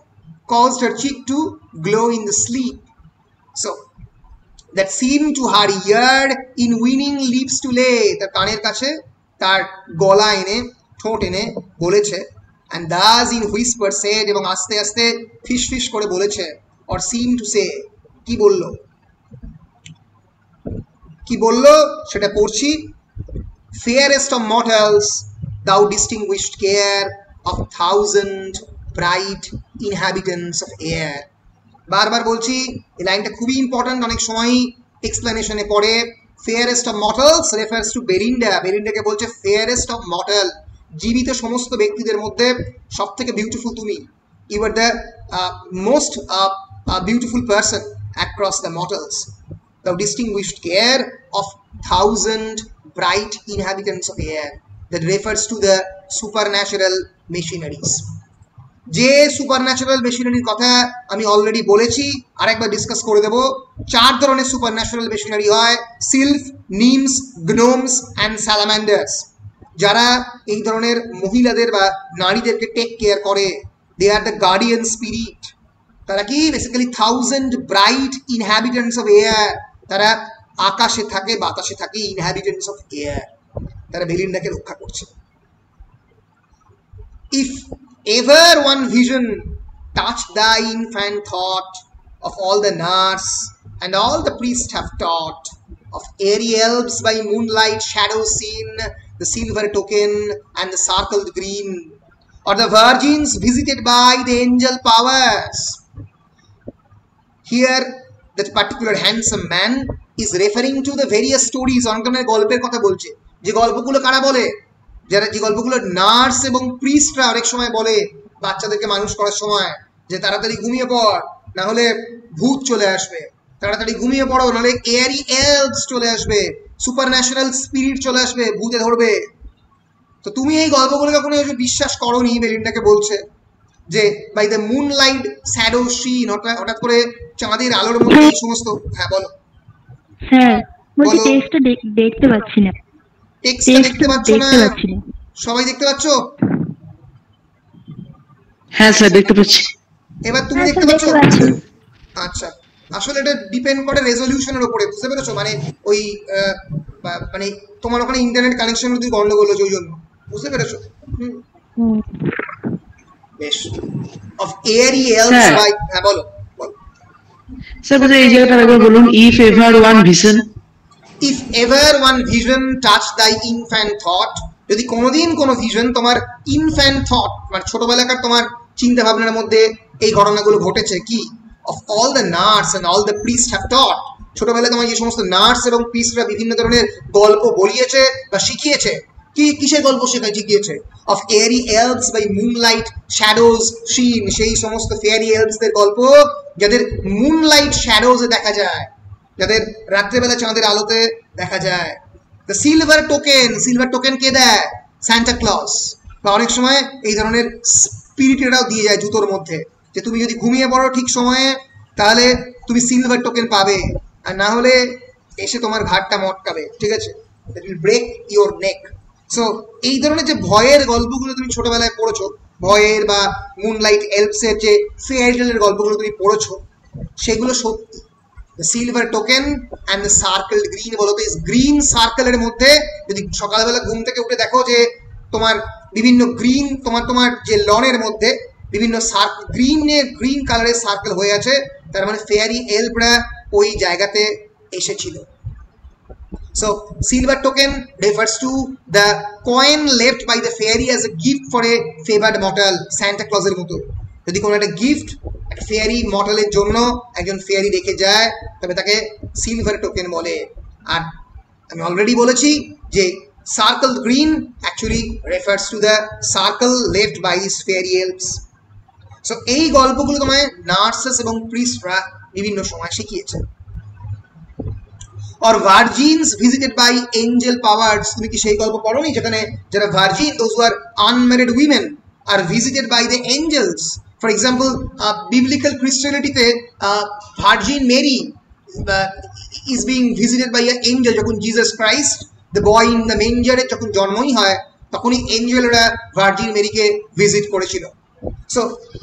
Caused her cheek to glow in the sleep, so that seem to her ear in winning lips to lay, তার কানের কাছে তার গলা এনে, ঠোঁট এনে বলেছে, and thus in whisper said, এবং আস্তে আস্তে ফিস ফিস করে বলেছে, or seem to say কি বললো সেটা পড়ছি fairest of mortals thou distinguished care of 1,000 bright inhabitants of air বারবার বলছি এই লাইনটা খুবই ইম্পর্টেন্ট অনেক সময় এক্সপ্লেনেশনে পড়ে fairest of mortals refers to বেরিন্ডাকে বলছে fairest of mortal জীবিত সমস্ত ব্যক্তিদের মধ্যে সবথেকে বিউটিফুল তুমি you are the most beautiful person across the mortals thou distinguished care of 1,000 bright inhabitants of air that refers to the supernatural machineries যে supernatural মেশিনারির কথা আমি অলরেডি বলেছি আরেকবার ডিসকাস করে দেব চার ধরনের সুপারন্যাচারাল মেশিনারি হয় সিলফ নিমস গ্নোমস অ্যান্ড স্যালামান্ডার্স যারা এই ধরনের মহিলাদের বা নারীদেরকে টেক কেয়ার করে দে আর দ্য গার্ডিয়ান স্পিরিট তারা কি basically 1,000 bright inhabitants of air তারা আকাশে থাকে বাতাসে থাকে ইনহ্যাবিটেন্টস অফ এয়ার তারা বেলিন্ডাকে রক্ষা করছে if ever one vision touched thy infant thought of all the nurse and all the priests have taught of airy elves by moonlight shadow seen the silver token and the circled green or the virgins visited by the angel powers here that particular handsome man is referring to the various stories অনেক ধরনের গল্পের কথা বলছে যে গল্পগুলো কারা বলে যারা যে গল্পগুলো নার্স এবং প্রিস্টরা অনেক সময় বলে বাচ্চাদেরকে মানুষ করার সময় যে তাড়াতাড়ি ঘুমিয়ে পড় না হলে ভূত চলে আসবে তাড়াতাড়ি ঘুমিয়ে পড়ো নাহলে এয়ারি এলভস চলে আসবে সুপারন্যাচারাল স্পিরিট চলে আসবে ভূতে ধরবে তো তুমি এই গল্পগুলো কখনো বিশ্বাস করোনি বেলিন্ডাকে বলছে যে বাই দ্য মুনলাইট শ্যাডো শিন হঠাৎ করে চাঁদের আলোর মধ্যে এই সমস্ত হ্যাঁ বলো স্যার বলছি টেক্সটটা দেখতে পাচ্ছি না টেক্সটটা দেখতে পাচ্ছ না সবাই দেখতে পাচ্ছো হ্যাঁ স্যার দেখতে পাচ্ছি এবার তুমি দেখতে পাচ্ছ আচ্ছা আসলে এটা ডিপেন্ড করে রেজোলিউশনের উপরে বুঝতে পেরেছো মানে ওই মানে তোমার ওখানে ইন্টারনেট কানেকশন যদি গন্ডগোল হচ্ছে ওই জন্য বুঝতে পেরেছো বেশ অফ এয়ারি এলস বাই হ্যাঁ বলো স্যার বলতে এই জায়গাটা একবার বলুন if ever one vision touched thy infant thought যদি কোনোদিন কোনো ভিশন তোমার ইনফ্যান্ট থট মানে ছোটবেলাকার তোমার চিন্তা ভাবনার মধ্যে এই ঘটনাগুলো ঘটেছে কি of all the nurse and all the priest have taught ছোটবেলায় তোমার যে সমস্ত নার্স এবং প্রিস্টরা বিভিন্ন ধরনের গল্প বলিয়েছে বা শিখিয়েছে কি কিসের গল্প শিখিয়েছে of airy elves by moonlight shadows seen সেই সমস্ত ফেয়ারি এলভসদের গল্প যাদের মুনলাইট শ্যাডোজে দেখা যায় যাদের রাত্রেবেলা চাঁদের আলোতে দেখা যায় দ্য সিলভার টোকেন কে দেয় সান্টা ক্লজ বা অনেক সময় এই ধরনের স্পিরিটেরাও দিয়ে যায় জুতোর মধ্যে যে তুমি যদি ঘুমিয়ে পড়ো ঠিক সময়ে তাহলে তুমি সিলভার টোকেন পাবে আর না হলে এসে তোমার ঘাটটা মটকাবে ঠিক আছে that will break your neck so এই ধরনের যে ভয়ের গল্পগুলো তুমি ছোটবেলায় পড়েছো ভয়ের বা মুনলাইট এলভসের যে ফেয়ারি টেলের গল্পগুলো তুমি পড়েছো সেগুলো সত্যি the silver token and the circled green বলতে গ্রিন সার্কেলের মধ্যে যদি সকালবেলা ঘুম থেকে উঠে দেখো যে তোমার বিভিন্ন গ্রিন তোমার যে লনের মধ্যে বিভিন্ন গ্রিন কালারের সার্কেল হয়ে আছে তার মানে ফেয়ারি এলভরা ওই জায়গাতে এসেছিল so silver token refers to the coin left by the fairy as a gift for a favored mortal Santa Claus এর মতো যদি কোনো একটা গিফট একটা ফেয়ারি মডেলের জন্য একজন ফেয়ারি রেখে যায় তবে তাকে সিলভার টোকেন বলে আর আমি অলরেডি বলেছি যে circle green actually refers to the circle left by his fairy elves so এই গল্পগুলো তোমায় নার্সেস এবং প্রিস্টরা বিভিন্ন সময় শিখিয়েছে or virgins visited by angel powers তুমি কি সেই গল্প পড়োনি যেখানে যারা virgin those who are unmarried women are visited by the angels for example biblical Christianity তে Virgin Mary is being visited by an angel যখন Jesus Christ the boy in the manger যখন জন্মই হয় তখনই এঞ্জেলরা ভার্জিন মেরিকে ভিজিট করেছিল so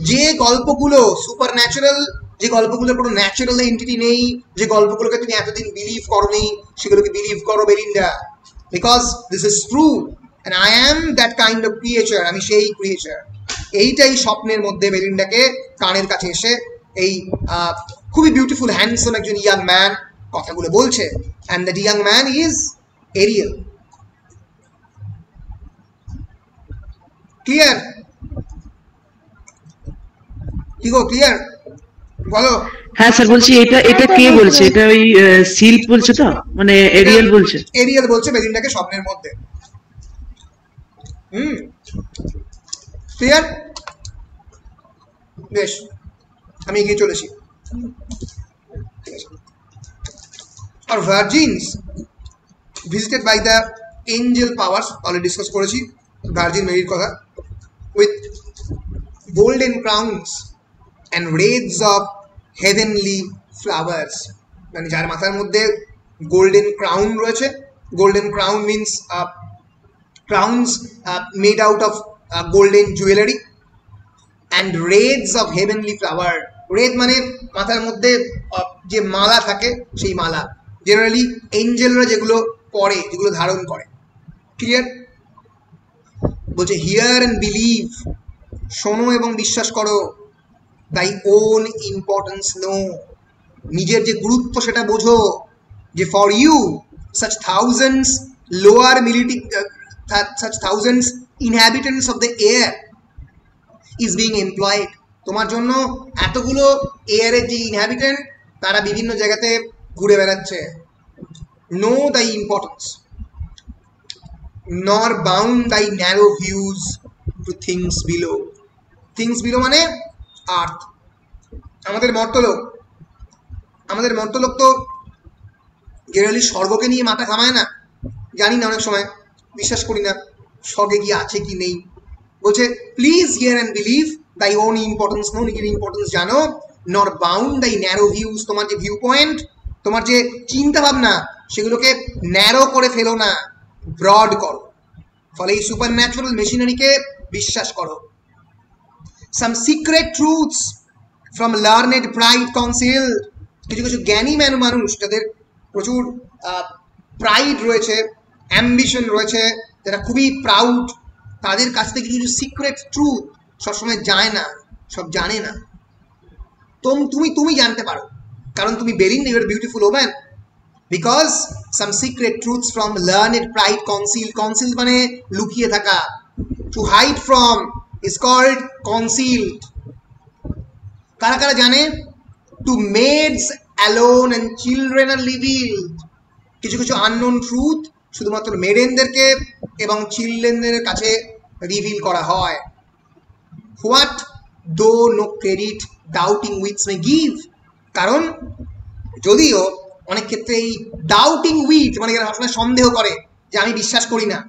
যে গল্পগুলো supernatural যে গল্পগুলোর কোনো ন্যাচারাল এন্টিটি নেই যে গল্পগুলোকে তুমি এতদিন বিলিভ করোনি সেগুলোকে বিলিভ করো Belinda because this is true and I am that kind of creature আমি সেই ক্রিয়েচার এইটাই স্বপ্নের মধ্যে বেলিন্ডাকে কানের কাছে এসে এই খুবই বিউটিফুল হ্যান্ডসাম একজন ইয়াং ম্যান কথাগুলো বলছে, and that young man is Ariel. Clear? কি গো ক্লিয়ার? বলো। হ্যাঁ স্যার বলছি এটা কে বলছে? এটা ওই সিল বলছে তো, মানে এরিয়েল বলছে? এরিয়েল বলছে বেলিন্ডাকে স্বপ্নের মধ্যে। ক্লিয়ার? বেশ, আমি এগিয়ে চলেছি। আর virgins visited by the angel powers, already discuss করেছি ভার্জিন মেরির কথা, with golden crowns and wreaths of heavenly flowers, মানে যার মাথার মধ্যে গোল্ডেন ক্রাউন রয়েছে। Golden crown means crowns made out of golden jewelry, and raids of heavenly flower. Red মানে মাথার মধ্যে যে মালা থাকে সেই মালা, জেনারেলি এঞ্জেলরা যেগুলো পরে, যেগুলো ধারণ করে। ক্লিয়ার? বলছে হিয়ার অ্যান্ড বিলিভ, শোনো এবং বিশ্বাস করো, তাই ওন ইম্পর্টেন্স নো, নিজের যে গুরুত্ব সেটা বোঝো, যে for you such thousands lower military such thousands inhabitants of the air is being employed. তোমার জন্য এতগুলো এয়ারের যে ইনহ্যাবিটেন্ট তারা বিভিন্ন জায়গাতে ঘুরে বেড়াচ্ছে। Know thy importance nor bound thy narrow views to things below. things below মানে আর্থ। আমাদের মর্তলোক তো জেনারেলি স্বর্গকে নিয়ে মাথা ঘামায় না, জানি না, অনেক সময় বিশ্বাস করি না স্বর্গে কি আছে কি নেই। বলছে প্লিজ হিয়ার অ্যান্ড বিলিভ তাই ওন ইম্পর্টেন্স নো, নিজের ইম্পর্টেন্স জানো, নর বাউন্ড তাই ন্যারো ভিউজ, তোমার যে ভিউ পয়েন্ট, তোমার যে চিন্তা ভাবনা সেগুলোকে ন্যারো করে ফেলো না, ব্রড করো। ফলে এই সুপার ন্যাচুরাল মেশিনারিকে বিশ্বাস করো। Some secret truths from learned pride council, কিছু কিছু জ্ঞানী মানুষ যাদের প্রচুর প্রাইড রয়েছে, অ্যাম্বিশন রয়েছে, যারা খুবই প্রাউড, তাদের কাছ থেকে কিছু সিক্রেট ট্রুথ সবসময় যায় না, সব জানে না। তুমি জানতে পারো, কারণ তুমি Belinda, you are beautiful woman, because some secret truths from learned pride conceal, conceal মানে লুকিয়ে থাকা, to hide from is called concealed. কারা কারা জানে? To maids alone and children are revealed, কিছু কিছু আননোন ট্রুথ শুধুমাত্র মেডেনদেরকে এবং চিলড্রেনদের কাছে রিভিল করা হয়। What though no credit doubting wits may give, কারণ যদিও অনেক ক্ষেত্রে এই ডাউটিং উইট মানে যারা সবসময় সন্দেহ করে যে আমি বিশ্বাস করি না,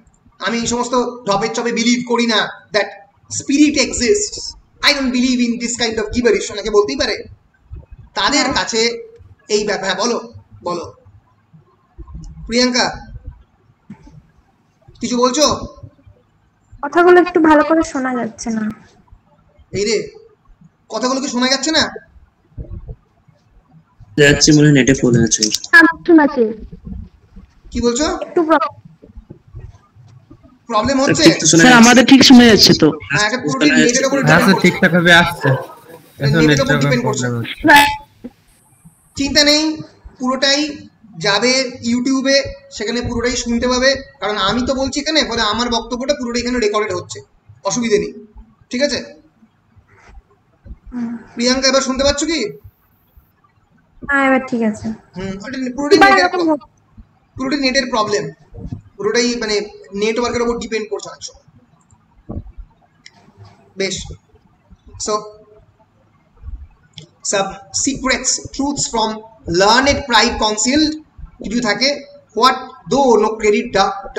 আমি এই সমস্ত ঢপের চপে বিলিভ করি না, that spirit exist, I don't believe in this kind of gibberish, অনেকে বলতেই পারে, তাদের কাছে এই ব্যাপার। বলো বলো প্রিয়াঙ্কা, কিছু বলছো? কথাগুলো একটু ভালো করে শোনা যাচ্ছে না। এই রে, কথাগুলো কি শোনা যাচ্ছে না? যাচ্ছে মনে নেটে প্রবলেম আছে। কি বলছো? একটু প্রবলেম হচ্ছে? স্যার আমাদের ঠিক শোনা যাচ্ছে তো। হ্যাঁ, এটা পুরোটাই নেটের উপর ঠিকঠাক ভাবে আসছে, নেটের উপর ডিপেন্ড করছে। চিন্তা নেই, পুরোটাই যাবে ইউটিউবে, সেখানে পুরোটাই শুনতে পাবে, কারণ আমি তো বলছি এখানে, ফলে আমার বক্তব্যটা পুরোটাই এখানে রেকর্ডেড হচ্ছে, অসুবিধে নেই। ঠিক আছে প্রিয়াঙ্কা, এবার শুনতে পাচ্ছ কি? হ্যাঁ এবার ঠিক আছে। পুরোটাই নেটের প্রবলেম, পুরোটাই মানে নেটওয়ার্কের উপর ডিপেন্ড করছে অনেক সময়। বেশ, so some secrets truths from learned pride concealed কিছু থাকে। What though no credit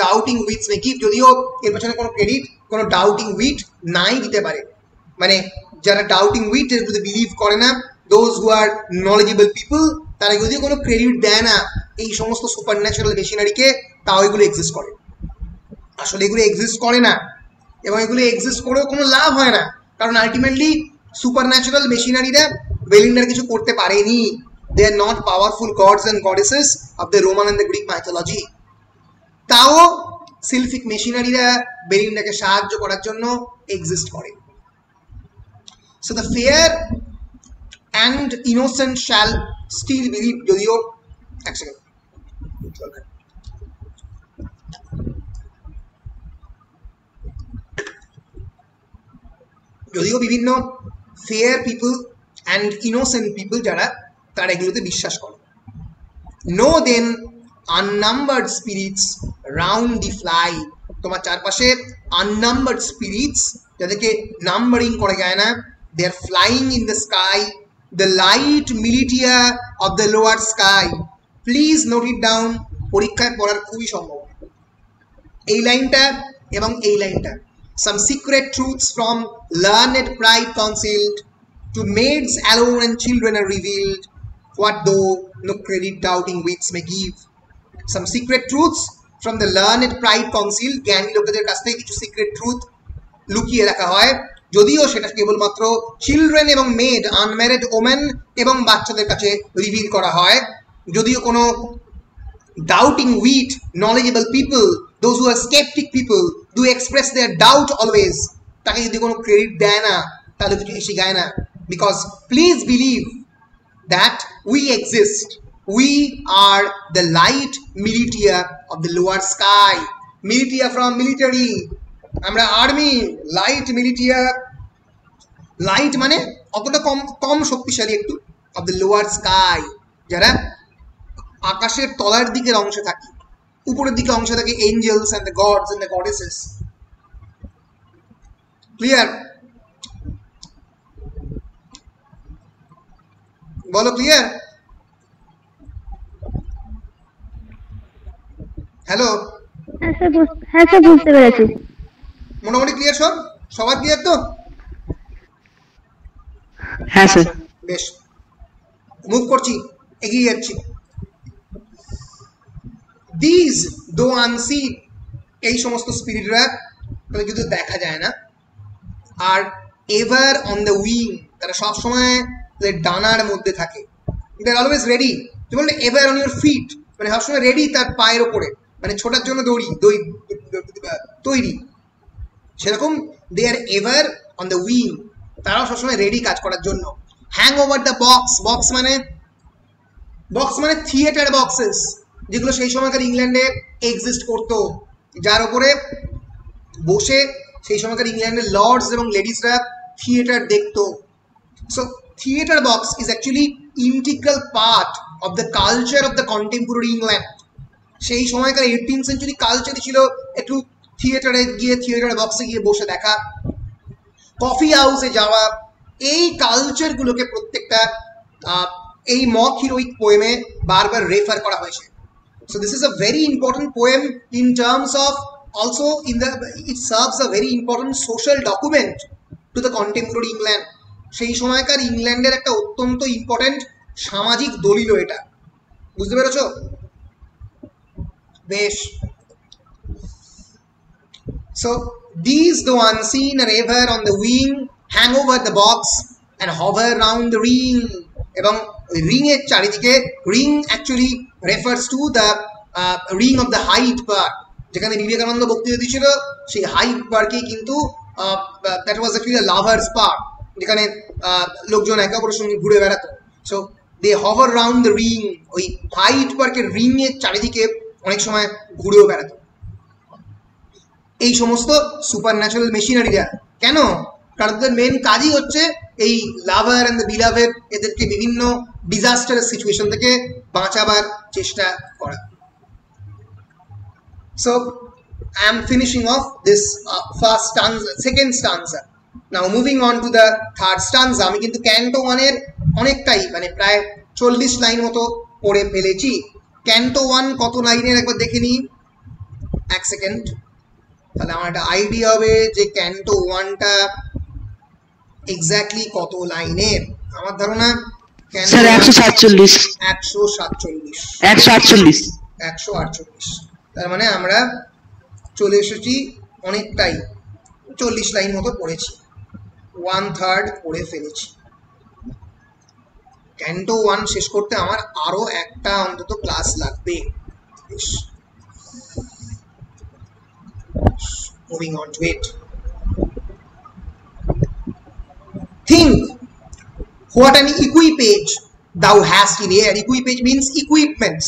doubting wits may give, যদিও এর পেছনে কোনো ক্রেডিট, কোনো ডাউটিং উইট নাই দিতে পারে, মানে যারা ডাউটিং উইট এর প্রতি বিলিভ করে না, those who are knowledgeable people, তারা যদিও কোনো ক্রেডিট দেয় না এই সমস্ত সুপার ন্যাচারাল মেশিনারিকে, তাও এগুলো এক্সিস্ট করে। আসলে এগুলো এক্সিস্ট করে না, এবং এগুলো এক্সিস্ট করেও কোনো লাভ হয় না, কারণ আলটিমেটলি সুপার ন্যাচারাল মেশিনারিরা বেলিন্ডার কিছু করতে পারেনি। They are not powerful gods and goddesses of the Roman and the Greek mythology. তাও সিলফিক মেশিনারিরা বেলিন্ডাকে সাহায্য করার জন্য এক্সিস্ট করে। So the fair and innocent shall still believe. যদিও এক সেকেন্ড, যদিও বিভিন্ন fair people and innocent people যারা তারা এগুলোতে বিশ্বাস করে। No then unnumbered spirits round the fly, তোমার চারপাশে আননাম্বার্ড স্পিরিটস যাদেরকে নাম্বারিং করা যায় না, they are flying in the sky, the light militia of the lower sky. Please note it down, পরীক্ষায় পড়ার খুবই সম্ভব। এই লাইনটা এবং এই লাইনটা, some secret truths from learned pride concealed, to maids alone and children are revealed, what though no credit doubting wits may give. Some secret truths from the learned pride concealed, জ্ঞানী লোকেদের কাছ থেকে কিছু সিক্রেট ট্রুথ লুকিয়ে রাখা হয়, যদিও সেটা কেবলমাত্র চিলড্রেন এবং মেড, আনম্যারিড ওমেন এবং বাচ্চাদের কাছে রিভিল করা হয়। যদিও কোনো doubting wit, knowledgeable people, those who are skeptic people do express their doubt always, তাকে যদি কোনো ক্রেডিট দেয় না তাহলে কিছু এসে গায় না। Because please believe that we exist, we are the light militia of the lower sky. Militia from military, আমরা আর্মি, লাইট মিলিটিয়া, লাইট মানে অতটা কম শক্তিশালী একটু, of the lower sky, যারা আকাশের তলার দিকের অংশে থাকে, উপরের দিকে অংশে থাকে angels and the gods and the goddesses. Clear? বলো ক্লিয়ার? হ্যালো, হ্যাঁ স্যার বুঝতে পেরেছি। মোটামুটি ক্লিয়ার? সবার ক্লিয়ার তো? হ্যাঁ স্যার। বেশ, মুভ করছি, এগিয়ে যাচ্ছি। দিস দো আনসিন, এই সমস্ত স্পিরিটরা যদি দেখা যায় না, আর এভার অন দ্য উইং, তারা সবসময় ডানার মধ্যে থাকে। দে আর অলওয়েজ রেডি, যে বললে এভার অন ইউর ফিট, মানে সবসময় রেডি তার পায়ের ওপরে, মানে ছোটার জন্য তৈরি। সেরকম দে আর এভার অন দ্য উইং, তারাও সবসময় রেডি কাজ করার জন্য। Hang over the box, box মানে থিয়েটার বক্সেস, যেগুলো সেই সময়কার ইংল্যান্ডে এক্সিস্ট করতো, যার উপরে বসে সেই সময়কার ইংল্যান্ডের লর্ডস এবং লেডিসরা থিয়েটার দেখতো। So theatre box is actually integral part of the culture of the contemporary England. সেই সময়কার 18th সেঞ্চুরি কালচারই ছিল একটু থিয়েটারে গিয়ে, থিয়েটার বক্সে গিয়ে বসে দেখা, কফি হাউসে যাওয়া। এই কালচারগুলোকে প্রত্যেকটা এই মক হিরোইক পোয়েমে বারবার রেফার করা হয়েছে। So this is a very important poem in terms of also it serves a very important social document to the contemporary England. সেই সময়কার ইংল্যান্ডের একটা অত্যন্ত ইম্পর্টেন্ট সামাজিক দলিল এটা, বুঝতে পেরেছো? বেশ, so these though unseen are ever on the wing, hang over the box and hover round the ring. এবং রিং এর চারিদিকে, ring actually refers to the ring of the Hyde Park, যেখানে বিবেকানন্দ বক্তৃতা দিয়েছিল, সেই হাইট পার্কে কিন্তু that was actually lovers park, যেখানে লোকজন একে অপরের সঙ্গে ঘুরে বেড়াতো। So they hover round the ring, ওই হাইট পার্কের রিং এর চারিদিকে অনেক সময় ঘুরেও বেড়াতো এই সমস্ত সুপার ন্যাচারাল মেশিনারিরা। কেন? কারণ তাদের মেন কাজই হচ্ছে এই লাভার অ্যান্ড দ্য বিলাভেড, এদেরকে বিভিন্ন ডিজাস্টার সিচুয়েশন থেকে বাঁচাবার চেষ্টা করা। So I am finishing of this first stanza, second stanza. Now moving on to the third stanza. আমি কিন্তু ক্যান্টো 1 এর অনেকটাই, মানে প্রায় 40 লাইন মতো পড়ে ফেলেছি। ক্যান্টো 1 কত লাইনের একবার দেখে নিই, এক সেকেন্ড, তাহলে আমার একটা আইডিয়া হবে যে ক্যান্টো 1টা এক্স্যাক্টলি কত লাইনের। আমার ধারণা স্যার 147। 148। তার মানে আমরা চলে এসেছি অনেকটাই, 40 লাইন মতো পড়েছি, 1/3 পড়ে ফেলেছি। ক্যান্টো 1 শেষ করতে আমার আরো একটা অন্তত ক্লাস লাগবে। Moving on to it. Think What an equipage thou hast in air. Equipage means equipments.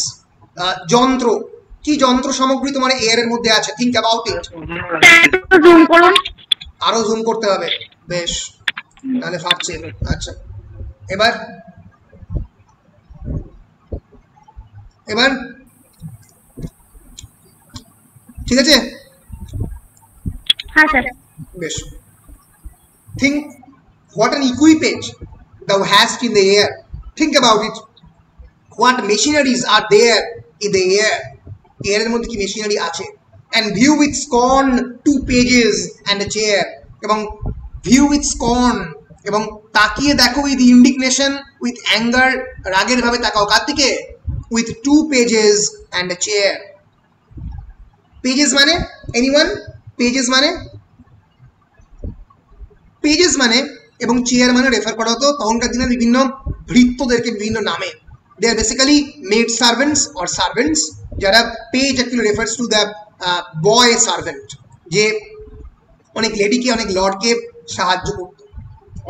যন্ত্র, কি যন্ত্র সামগ্রী তোমার এয়ারের মধ্যে আছে? Think about it. জুম করুন, আরো জুম করতে হবে, বেশ, নাহলে ফাটছে। আচ্ছা, এবার ঠিক আছে? হ্যাঁ স্যার। বেশ, think what an equipage thou hast in the air. Think about it. What machineries are there in the air? Air এর মধ্যে কি মেশিনারি আছে? And view with scorn 2 pages and a chair. এবং view with scorn, এবং তাকিয়ে দেখো with indignation, with anger, রাগের ভাবে তাকাও কার দিকে? With 2 pages and a chair. Pages মানে anyone? Pages মানে এবং চেয়ার মানে রেফার করা হতো তখনকার দিনে বিভিন্ন ভৃত্যদেরকে বিভিন্ন নামে। They are basically maid servants or servants, যারা page actually refers to the boy servant, যে অনেক লেডিকে অনেক লর্ডকে সাহায্য করত।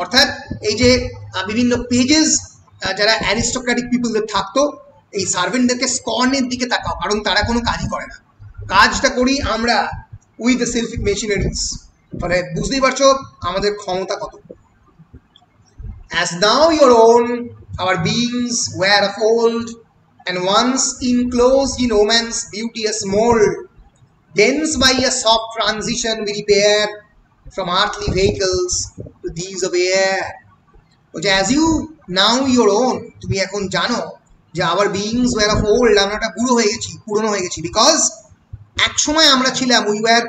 অর্থাৎ এই যে বিভিন্ন পেজেস যারা অ্যারিস্টোক্রেটিক পিপলদের থাকতো, এই সার্ভেন্টদেরকে স্কর্নের দিকে তাকাও, কারণ তারা কোনো কাজই করে না, কাজটা করি আমরা উইথ দ্য সিলফিক মেশিনারিজ। ফলে বুঝতেই পারছো আমাদের ক্ষমতা কত। As now your own our beings were of old, and once enclosed in woman's beauteous mold, thence by a soft transition we repair from earthly vehicles to these of air. Which as you now your own, তুমি এখন জানো যে our beings were of old, আমরা একটা পুরনো হয়ে গেছি, because এক সময় আমরা ছিলাম, we were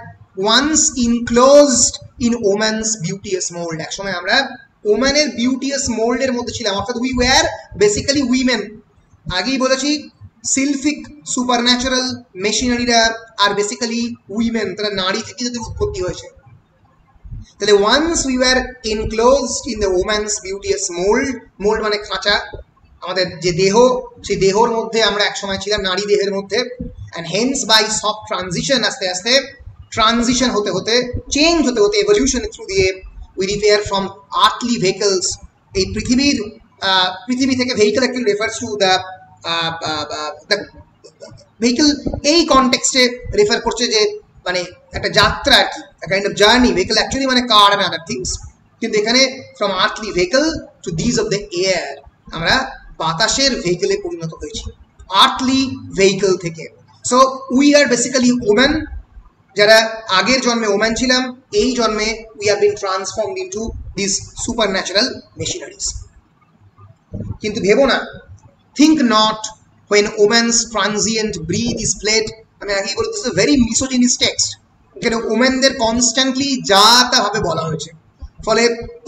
once enclosed in woman's beauteous mold, এক সময় আমরা ওম্যানের বিউটিয়াস মোল্ডের মধ্যে ছিলাম। অর্থাৎ উই ওয়্যার বেসিক্যালি উইমেন। আগেই বলেছি সিলফিক সুপারন্যাচারাল মেশিনারিরা আর বেসিক্যালি উইমেন, তারা নারী থেকে যাদের উৎপত্তি হয়েছে। তাহলে once we were enclosed in the woman's beauteous mould, mould মানে খাঁচা, আমাদের যে দেহ, সেই দেহর মধ্যে আমরা একসময় ছিলাম, নারী দেহের মধ্যে। And hence by soft transition, আস্তে আস্তে ট্রানজিশন হতে হতে, চেঞ্জ হতে হতে, এভলিউশন থ্রু দিয়ে we repair from earthly vehicles. এই পৃথিবী থেকে vehicle actually refers to the vehicle, এই কনটেক্সটে রেফার করছে যে মানে একটা যাত্রা আর কি, a kind of journey. vehicle actually মানে car and other things, কিন্তু এখানে from earthly vehicle to these of the air, আমরা বাতাসের ভেহিকলে পরিণত হয়েছি earthly vehicle থেকে। so we are basically women, যারা আগের জন্মে ওম্যান ছিলাম, এই জন্মে we have been transformed into this supernatural machineries. কিন্তু ভেবো না, think not when woman's transient breath is played. আমি আগেই বলি this is very misogynist text, এখানে ওম্যানদের কনস্ট্যান্টলি যা তা ভাবে বলা হয়েছে। ফলে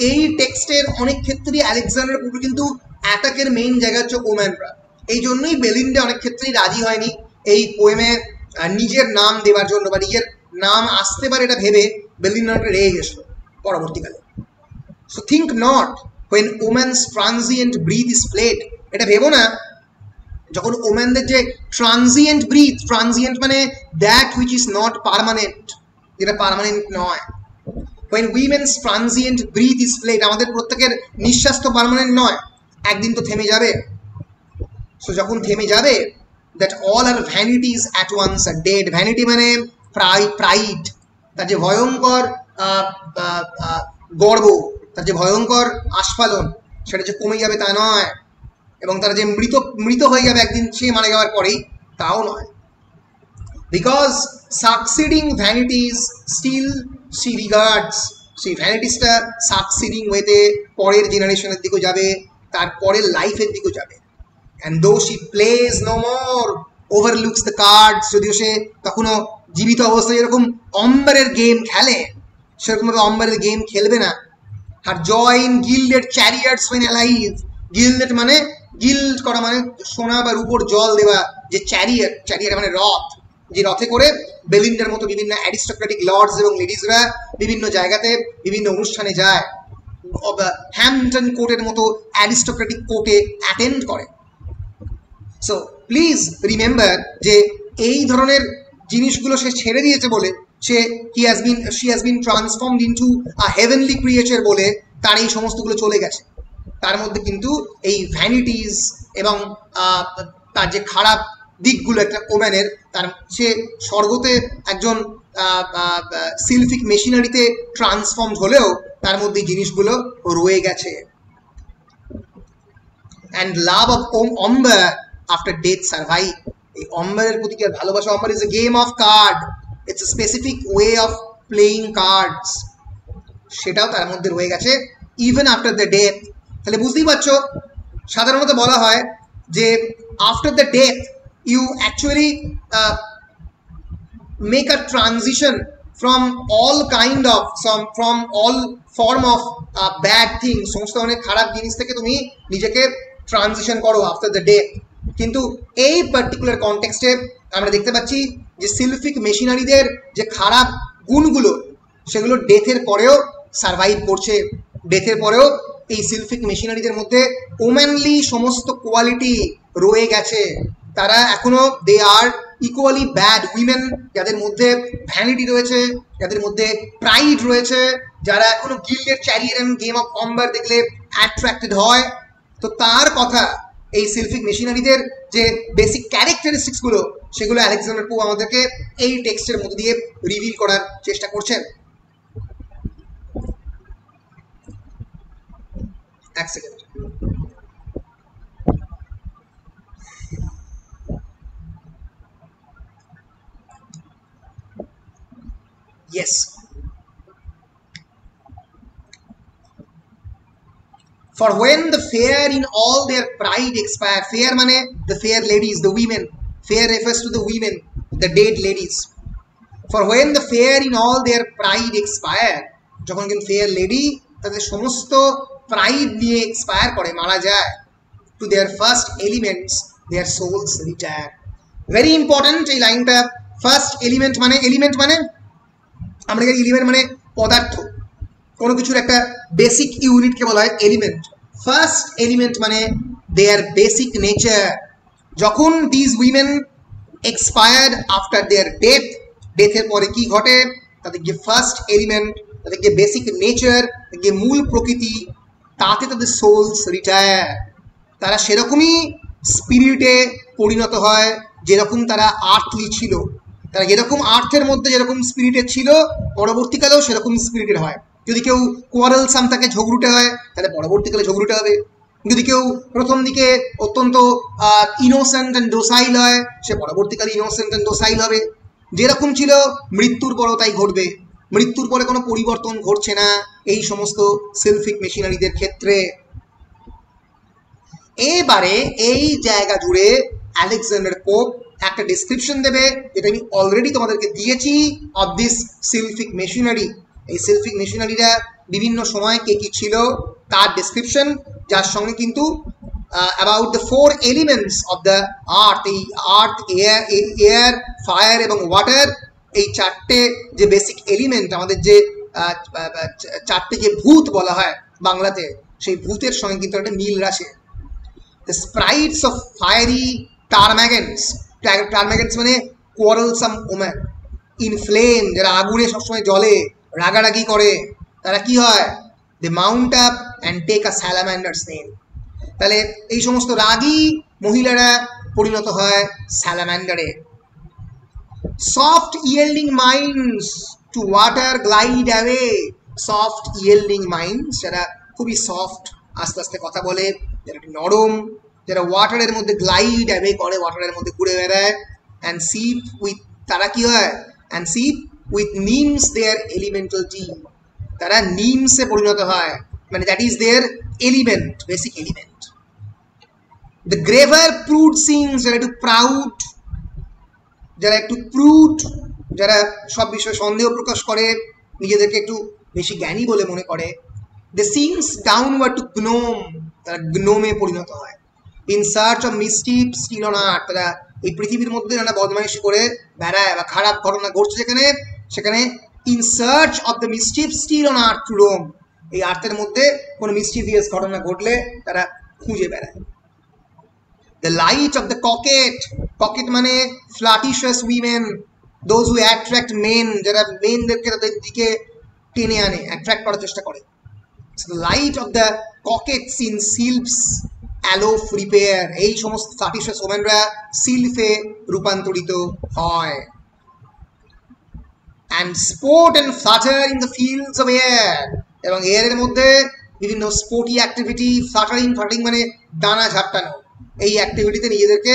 এই টেক্সটের অনেক ক্ষেত্রেই আলেকজান্ডার পুরো কিন্তু অ্যাটাকের মেইন জায়গা হচ্ছে ওম্যানরা। এই জন্যই বেলিন্ডা অনেক ক্ষেত্রেই রাজি হয়নি এই পোয়েমে নিজের নাম দেওয়ার জন্য, বা নিজের নাম আসতে পারে এটা ভেবে বেলিন্ডাকে রেগে গেছিল পরবর্তীকালে। So think not when woman's transient breath is played, এটা ভেবো না যখন ওম্যানদের যে ট্রানজিয়েন্ট ব্রিথ, ট্রানজিয়েন্ট মানে that which is not permanent, যেটা পার্মানেন্ট নয়। When women's transient breath is played, আমাদের প্রত্যেকের নিঃশ্বাস তো পার্মানেন্ট নয়, একদিন তো থেমে যাবে। সো যখন থেমে যাবে, that all our vanities at once are dead. Vanity মানে pride, তার যে ভয়ঙ্কর গর্ব, তার যে ভয়ঙ্কর আস্ফালন, সেটা যে কমে যাবে তা নয়, এবং তারা যে মৃত হয়ে যাবে একদিন সে মারা যাওয়ার পরেই, তাও নয়। Because succeeding vanities still she regards, সেই ভ্যানিটিসটা সাকসিডিং ওয়েতে পরের জেনারেশনের দিকেও যাবে, তার পরের লাইফের দিকেও যাবে। And though she plays no more, overlooks the cards, যদিও সে তখনও জীবিত অবস্থায় যেরকম অম্বারের গেম খেলে, সেরকম অম্বারের গেম খেলবে না। Her joy in gilded chariots when alive, gilded মানে গিল্ড করা মানে সোনা বা রূপোর জল দেওয়া, যে চ্যারিয়ট, চ্যারিয়ট মানে রথ, যে রথে করে বেলিন্ডার মতো বিভিন্ন অ্যারিস্টোক্রেটিক লর্ডস এবং লেডিসরা বিভিন্ন জায়গাতে বিভিন্ন অনুষ্ঠানে যায়, হ্যাম্পটন কোর্টের মতো অ্যারিস্টোক্রেটিক কোর্টে অ্যাটেন্ড করে। সো প্লিজ রিমেম্বার যে এই ধরনের জিনিসগুলো সে ছেড়ে দিয়েছে বলে, she has been transformed into a heavenly creature বলে তার এই সমস্তগুলো চলে গেছে। তার মধ্যে কিন্তু এই ভ্যানিটিস এবং তার যে খারাপ দিকগুলো একটা ওম্যানের, তার সে স্বর্গতে একজন সিলফিক মেশিনারিতে ট্রান্সফর্ম হলেও তার মধ্যে জিনিসগুলো রয়ে গেছে। And love of ombre after death survive, এই অম্বারের প্রতি কি ভালোবাসা। Ombre is a game of card, it's a specific way of playing cards, সেটাও তার মধ্যে রয়ে গেছে ইভেন আফটার দ্য ডেথ। তাহলে বুঝতেই পারছো সাধারণত বলা হয় যে after the death you actually make a transition from all kind of from all form of bad things, সমস্ত অনেক খারাপ জিনিস থেকে তুমি নিজেকে ট্রানজিশন করো আফটার দ্য ডেথ। কিন্তু এই পার্টিকুলার কনটেক্সটে আমরা দেখতে পাচ্ছি যে সিলফিক মেশিনারিদের যে খারাপ গুণগুলো সেগুলো ডেথের পরেও সার্ভাইভ করছে। ডেথের পরেও এই সিলফিক মেশিনারিদের মধ্যে ওম্যানলি সমস্ত কোয়ালিটি রয়ে গেছে। তারা এখনো দে আর ইকুয়ালি ব্যাড উইমেন, যাদের মধ্যে ভ্যানিটি রয়েছে, যাদের মধ্যে প্রাইড রয়েছে, যারা এখনো গিল্ডের চ্যারিয়ট এন্ড গেম অফ অম্বার দেখলে অ্যাট্রাক্টেড হয়। তো তার কথা এই সিলফিক মেশিনারিদের যে বেসিক ক্যারেক্টারিস্টিক্সগুলো সেগুলো আলেকজান্ডার পো আমাদেরকে এই টেক্সটের মধ্যে দিয়ে রিভিল করার চেষ্টা করছেন। এক second. Yes. For when the fair in all their pride expire, fair mane the fair ladies, the women, fair refers to the women, the dead ladies. For when the fair in all their pride expire, যখন কিন্তু fair lady তাদের সমস্ত pride নিয়ে expire করে, মারা যায়, to their first elements their souls retire. Very important এই লাইনটা। ফার্স্ট এলিমেন্ট মানে আমরা জানি এলিমেন্ট মানে পদার্থ, কোনো কিছুর একটা বেসিক ইউনিটকে বলা হয় এলিমেন্ট। ফার্স্ট এলিমেন্ট মানে দেয়ার বেসিক নেচার। যখন these women expired after their death, ডেথের পরে কি ঘটে, তাদের যে ফার্স্ট এলিমেন্ট, তাদের যে বেসিক নেচার, যে মূল প্রকৃতি, তাতে তাদের সোলস রিটায়ার। তারা সেরকমই স্পিরিটে পরিণত হয় যেরকম তারা আর্থলি ছিল। তারা যেরকম আর্থের মধ্যে যেরকম স্পিরিটেড ছিল পরবর্তীকালেও সেরকম স্পিরিটেড হয়। যদি কেউ কোয়ারেলসাম থাকে, ঝগড়ুটে হয়, তাহলে পরবর্তীকালে ঝগড়ুটে হবে। যদি কেউ প্রথম দিকে অত্যন্ত ইনোসেন্ট অ্যান্ড ডোসাইল হয়, সে পরবর্তীকালে ইনোসেন্ট অ্যান্ড ডোসাইল হবে। যেরকম ছিল মৃত্যুর পরও তাই ঘটবে। মৃত্যুর পরে কোনো পরিবর্তন ঘটছে না এই সমস্ত সিলফিক মেশিনারিদের ক্ষেত্রে। এবারে এই জায়গা জুড়ে আলেকজান্ডার পোপ একটা ডিসক্রিপশন দেবে, যেটা আমি অলরেডি তোমাদেরকে দিয়েছি, অফ দিস সিলফিক মেশিনারি। এই সিলফিক মেশিনারিরা বিভিন্ন সময় কে কি ছিল তার ডিসক্রিপশন, যার সঙ্গে কিন্তু about the 4 elements of the earth, এই আর্থ, এয়ার, ফায়ার এবং ওয়াটার, এই চারটে যে বেসিক এলিমেন্ট, আমাদের যে চারটে যে ভূত বলা হয় বাংলাতে, সেই ভূতের সঙ্গে কিন্তু একটা মিল আছে। দ্য স্প্রাইটস অফ ফায়ারি টারম্যাগেন্টস, টারম্যাগেন্টস মানে কোয়ারেলসাম ওম্যান, ইন ফ্লেম, যারা আগুনে সবসময় জ্বলে, রাগারাগি করে, তারা কি হয়, they mount up and take a salamander's name. তাহলে এই সমস্ত রাগী মহিলারা পরিণত হয় স্যালামান্ডারে। Soft yielding minds to water glide away, soft yielding minds, যারা খুবই সফট, আস্তে আস্তে কথা বলে, যারা একটু নরম, যারা ওয়াটারের মধ্যে গ্লাইড অ্যাওয়ে করে, ওয়াটারের মধ্যে ঘুরে বেড়ায়। অ্যান্ড সিপ উইথ, তারা কি হয়, and sip with nymphs their elemental tea, তারা নিমসে পরিণত হয়, মানে that is their element, basic element. The graver prude sinks, যারা একটু প্রাউড, যারা একটু প্রুড, যারা সব বিষয়ে সন্দেহ প্রকাশ করে, নিজেদেরকে একটু বেশি জ্ঞানী বলে মনে করে। The sinks downward to gnome, তারা গ্নোমে পরিণত হয়। In search of mischief still on earth, তারা এই পৃথিবীর মধ্যে নানা বদমাইশি করে বেড়ায় বা খারাপ ঘটনা ঘটছে যেখানে, সেখানে in search of the mischief still on earth to roam, এই আর্থের মধ্যে কোনো মিস্টিভিয়াস ঘটনা ঘটলে তারা খুঁজে বেড়ায়। The light of the coquette, coquette মানে flirtatious women, those who attract men, যারা মেনদেরকে তাদের দিকে টেনে আনে, অ্যাট্রাক্ট করার চেষ্টা করে। So the light of the coquettes in sylphs aloof repair, এই সমস্ত flirtatious womenরা সিলফে রূপান্তরিত হয়। And sport and flutter in the fields of air, এবং এয়ারের মধ্যে বিভিন্ন স্পোর্টি অ্যাক্টিভিটি, ফ্লাটারিং মানে ডানা ঝাপটানো, এই অ্যাক্টিভিটিতে নিজেদেরকে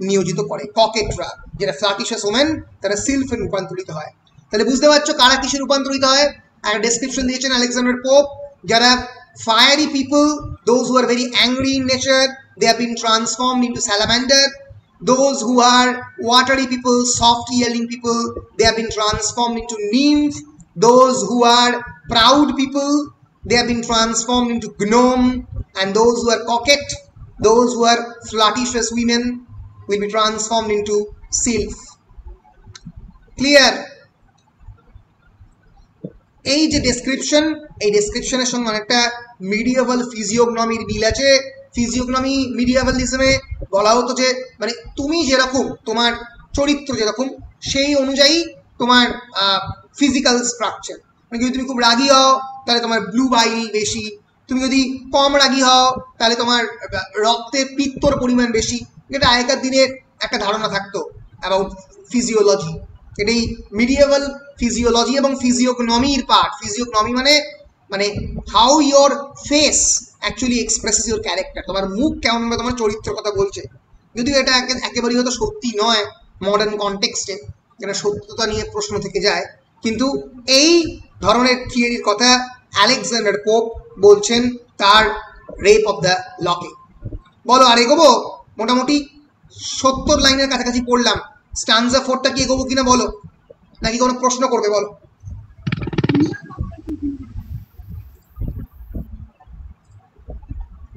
নিয়োজিত করে ককেটরা, যেটা ফ্লাটিশাস ওমেন, তারা সিলফে রূপান্তরিত হয়। তাহলে বুঝতে পারছো কারা কিসে রূপান্তরিত হয়? একটা ডেসক্রিপশন দিয়েছেন আলেকজান্ডার পোপ, যারা fiery people, those who are very angry in nature, they have been transformed into salamander. Those who are watery people, soft yielding people, they have been transformed into nymph. Those who are proud people, they have been transformed into gnome. And those who are coquette, those who are flirtatious women, will be transformed into sylph. Clear? এই যে description, এই ডেসক্রিপশনের সঙ্গে অনেকটা মিডিয়েভাল ফিজিওগনমির মিল আছে। ফিজিওগনমি মিডিয়েভালিজমে বলা হতো যে মানে তুমি যেরকম, তোমার চরিত্র যেরকম, সেই অনুযায়ী তোমার ফিজিক্যাল স্ট্রাকচার। মানে যদি তুমি খুব রাগী হও তাহলে তোমার ব্লু বাইল বেশি, তুমি যদি কম রাগী হও তাহলে তোমার রক্তে পিত্তর পরিমাণ বেশি। এটা আগেকার দিনের একটা ধারণা থাকতো অ্যাবাউট ফিজিওলজি। এটাই মিডিয়েভাল ফিজিওলজি এবং ফিজিওগনমির পার্ট। ফিজিওগনমি মানে how your face actually expresses your character, তোমার মুখ কেমন বা তোমার চরিত্রের কথা বলছে। যদিও এটা একেবারেই হয়তো সত্যি নয় মডার্ন কনটেক্সটে, যেটা সত্যতা নিয়ে প্রশ্ন থেকে যায়, কিন্তু এই ধরনের থিওরির কথা আলেকজান্ডার পোপ বলছেন তার রেপ অফ দ্য লকে। বলো আর এগোবো? মোটামুটি 70 লাইনের কাছাকাছি পড়লাম। স্টানজা 4টা কি এগোবো কিনা বলো, নাকি কোনো প্রশ্ন করবে বলো?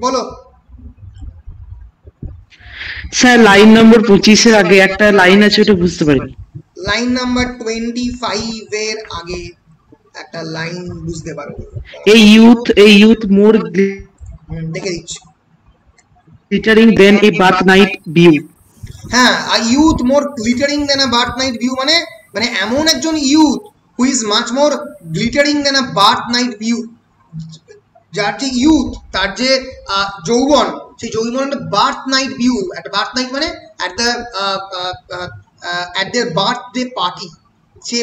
বলো। স্যার লাইন নম্বর 25 এর আগে একটা লাইন আছে, ওটা বুঝতে পারিনি। লাইন নাম্বার 25 এর আগে একটা লাইন বুঝতে পারো? এই ইউথ মোর দেখে দিচ্ছি। Glittering than a birth night view. হ্যাঁ, a youth more glittering than a birth night view মানে এমন একজন youth who is much more glittering than a birth night view, যার যে ইউথ, তার যে যৌবন, সেই যৌবন একটা বার্থ নাইট ভিউ। একটা বার্থ নাইট মানে অ্যাট দেয়ার বার্থডে পার্টি, সে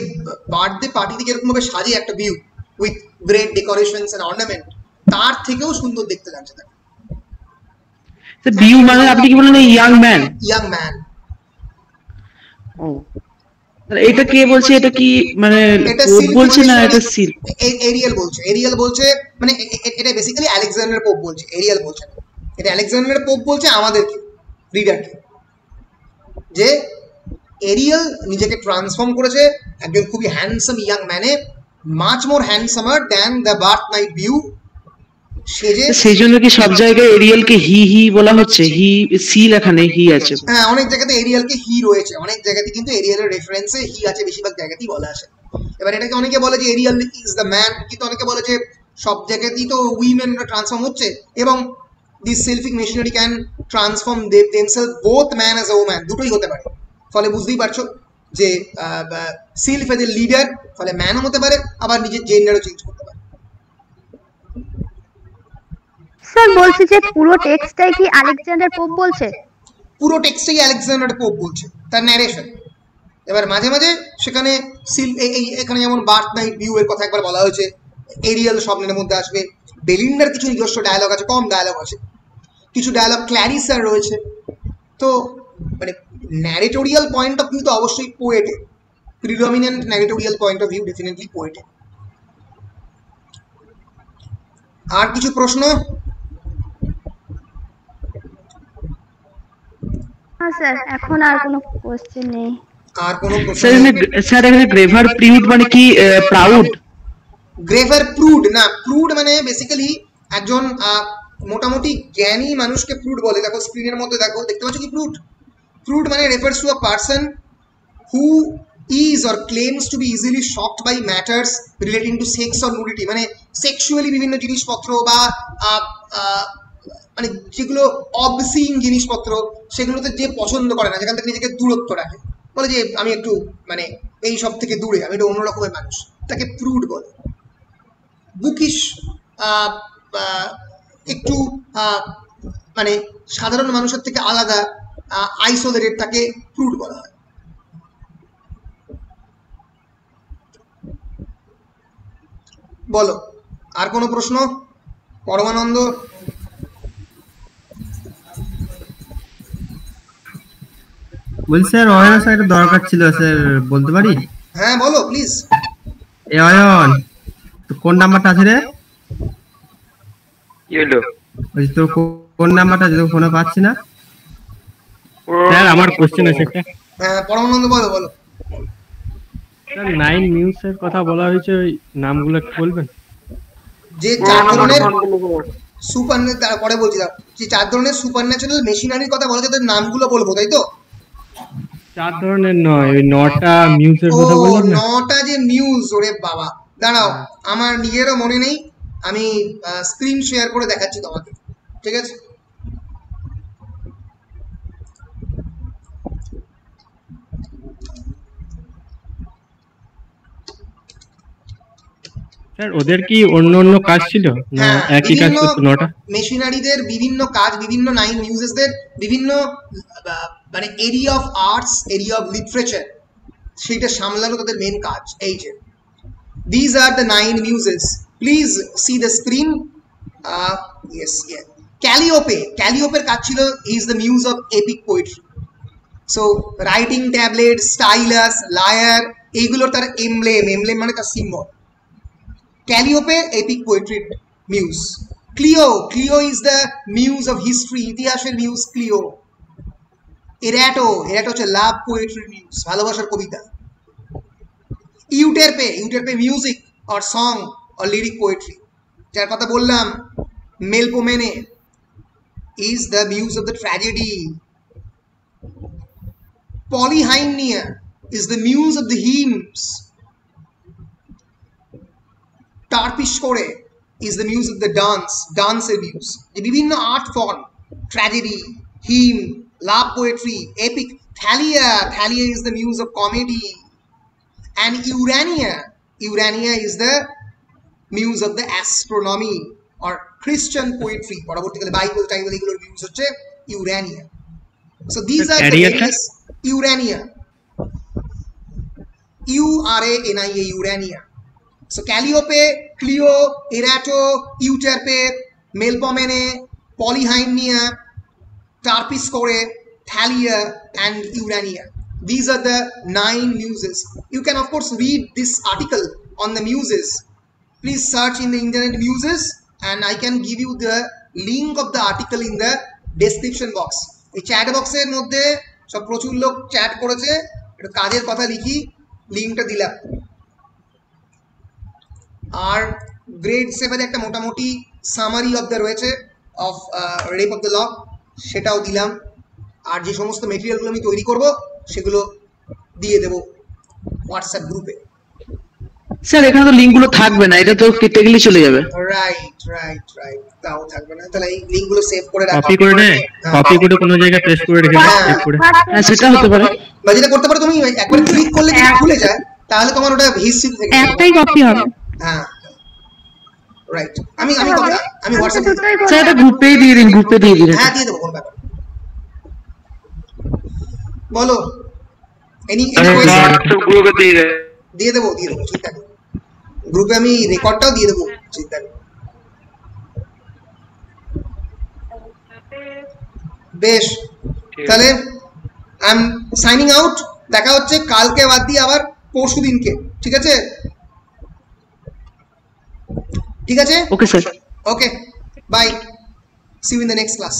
বার্থডে পার্টিতে যেরকম ভাবে সাজে একটা view with great decorations and ornament, তার থেকেও সুন্দর দেখতে লাগছে তাকে। ভিউ মানে আপনি কি বললেন ইয়াং ম্যান? Young man. ও, এটা কে বলছে? এটা কি মানে পোপ বলছে না এটা সিল? এরিয়েল বলছে। এরিয়েল বলছে মানে এটা বেসিক্যালি আলেকজান্ডার পোপ বলছে, এরিয়েল বলছে না। এটা আলেকজান্ডার পোপ বলছে আমাদেরকে, রিডারকে, যে এরিয়েল নিজেকে ট্রান্সফর্ম করেছে একজন খুবই হ্যান্ডসাম ইয়াং ম্যানে, much more handsomer than the birth night beau. সেই জন্য কি সব জায়গায় এরিয়েলকে হি বলা হচ্ছে? হি সিল এখানে হি আছে। হ্যাঁ, অনেক জায়গাতে এরিয়েলকে হি রয়েছে, অনেক জায়গাতে কিন্তু এরিয়েলের রেফারেন্সে হি আছে, বেশিরভাগ জায়গাতেই বলা আসে। এবার এটাকে অনেকে বলে যে এরিয়েল ইজ দ্য ম্যান, কিন্তু অনেকে বলে যে সব জায়গাতেই তো উইমেনরা ট্রান্সফর্ম হচ্ছে, এবং this sylphic machinery can transform themself both man as a woman, দুটোই হতে পারে। ফলে বুঝতেই পারছো যে সিলফ এদের লিডার, ফলে ম্যানও হতে পারে, আবার নিজের জেন্ডারও চেঞ্জ করতে পারে। স্যার বলছি যে পুরো টেক্সটটাই কি আলেকজান্ডার পোপ বলছে? পুরো টেক্সটটাই আলেকজান্ডার পোপ বলছে, তার ন্যারেশন। এবার মাঝে মাঝে সেখানে এখানে যেমন বার্থ নাইট ভিউ এর কথা একবার বলা হয়েছে, এরিয়েল স্বপ্নের মধ্যে আসবে, বেলিন্ডার কিছু নিজস্ব ডায়ালগ আছে, কম ডায়ালগ আছে, কিছু ডায়ালগ ক্ল্যারিসার রয়েছে। তো মানে ন্যারেটোরিয়াল পয়েন্ট অফ ভিউ তো অবশ্যই পোয়েটে, predominant narratorial point of view definitely পোয়েটে। আর কিছু প্রশ্ন? হ্যাঁ স্যার, এখন আর কোনো কোশ্চেন নেই। আর কোনো প্রশ্ন? স্যার এখানে গ্রেভার প্রিউড মানে কি প্রাউড? গ্রেভার প্রুড না, প্রুড মানে বেসিক্যালি একজন মোটামুটি জ্ঞানী মানুষকে প্রুড বলে। দেখো স্ক্রিনের মধ্যে দেখো, দেখতে পাচ্ছ কি প্রুড? প্রুড মানে refers to a person who is or claims to be easily shocked by matters relating to sex or nudity, মানে সেক্সুয়ালি বিভিন্ন জিনিসপত্র বা মানে যেগুলো অবসিন জিনিসপত্র, সেগুলোতে যে পছন্দ করে না, যেখান থেকে নিজেকে দূরত্ব রাখে, বলে যে আমি একটু মানে এই সব থেকে দূরে, আমি একটু অন্য রকমের মানুষ, তাকে প্রুড বলে। বুকিশ একটু মানে সাধারণ মানুষের থেকে আলাদা আইসোলেটেড তাকে ফ্রুট বলা হয়। বলো আর কোনো প্রশ্ন? পরমানন্দ বলছি স্যার অয়ন স্যার একটা দরকার ছিল স্যার, বলতে পারি? হ্যাঁ বলো প্লিজ। এ অয়ন তো কোন নাম্বারটা আছে রে? কি হলো? বলছি তোর কোন নাম্বারটা যে ফোনে পাচ্ছি না? স্যার আমার কোশ্চেন আছে একটা। হ্যাঁ পরমানন্দ বলো বলো। স্যার 9 নিউজের কথা বলা হয়েছে, ওই নামগুলো একটু বলবেন? যে 4 ধরনের সুপার, তারপরে বলছি দাও, যে 4 ধরনের সুপারন্যাচুরাল মেশিনারির কথা বলা হচ্ছে তাদের নামগুলো বলবো, তাই তো? 4 ধরনের নয়, ওই 9টা মিউজের কথা বললেন না? 9টা যে মিউজ, ওরে বাবা দাঁড়াও আমার নিজেরও মনে নেই, আমি স্ক্রিন শেয়ার করে দেখাচ্ছি তোমাকে, ঠিক আছে? স্যার ওদের কি অন্য অন্য কাজ ছিল না একই কাজ করতো 9টা? মেশিনারিদের বিভিন্ন কাজ, বিভিন্ন 9 মিউজেসদের বিভিন্ন মানে area of arts, area of literature, সেটা সামলানো তাদের মেন কাজ। এই যে these are the 9 muses, please see the screen. Yes, yeah. Calliope কাজ ছিল, he is the muse of epic poetry. So writing tablet, stylus, lyre, এইগুলোর তার এমব্লেম মানে তার symbol. Calliope, epic poetry muse. Clio is the muse of history, ইতিহাসের muse Clio. Erato হচ্ছে লাভ poetry muse, ভালোবাসার কবিতা। Euterpe music or song or lyric poetry, যার কথা বললাম। Melpomene is the muse of the tragedy. Polyhymnia is the muse of the hymns. Terpsichore is the muse of the dance muse. The বিভিন্ন art form, tragedy, hymn, love poetry, epic. Thalia is the muse of comedy. And Urania is the muse of the astronomy or Christian poetry. পরবর্তীকালে Bible টাইবেল এগুলোর muse হচ্ছে Urania. So these are the various Urania. Urania, Urania. So Calliope, Clio, Erato, Euterpe, Melpomene, Polyhymnia, Terpsichore, Thalia and Urania. These are the 9 muses. You can of course read this article on the muses. Please search in the internet muses and I can give you the link of the article in the description box. এই chat বক্সের মধ্যে সব প্রচুর লোক chat করেছে, একটু কাজের কথা লিখি, লিঙ্কটা দিলাম। আর গ্রেড 7 একটা মোটামুটি সামারি অফ দ্য রয়েছে of rape of the lock, সেটাও দিলাম। আর যে সমস্ত মেটেরিয়ালগুলো আমি তৈরি করব সেগুলো দিয়ে দেব হোয়াটসঅ্যাপ গ্রুপে। স্যার এখানে তো লিংকগুলো থাকবে না, এটা তো কেটে গেলে চলে যাবে। রাইট তাও থাকবে না, তাহলে এই লিংকগুলো সেভ করে রাখো, কপি করে নে, কপি করে কোনো জায়গায় পেস্ট করে রেখে দাও, সেভ করে। হ্যাঁ সেটা হতে পারে, বা যেটা করতে পারো তুমি একবার ক্লিক করলে যদি খুলে যায় তাহলে তোমার ওটা হিস্ট্রি থেকে একটাই কপি হবে। হ্যাঁ রাইট। আমি হোয়াটসঅ্যাপে স্যার এটা গ্রুপেই দিয়ে দিন, হ্যাঁ দিয়ে দেবো, কোন ব্যাপার। বলো এনি গ্রুপে দিয়ে দেবো চিন্তা নেই, গ্রুপে আমি রেকর্ডটাও দিয়ে দেবো, চিন্তা নেই। বেশ, তাহলে আই এম সাইনিং আউট। দেখা হচ্ছে কালকে বাদ দিয়ে আবার পরশু দিনকে, ঠিক আছে? Okay sir, okay bye, see you in the next class.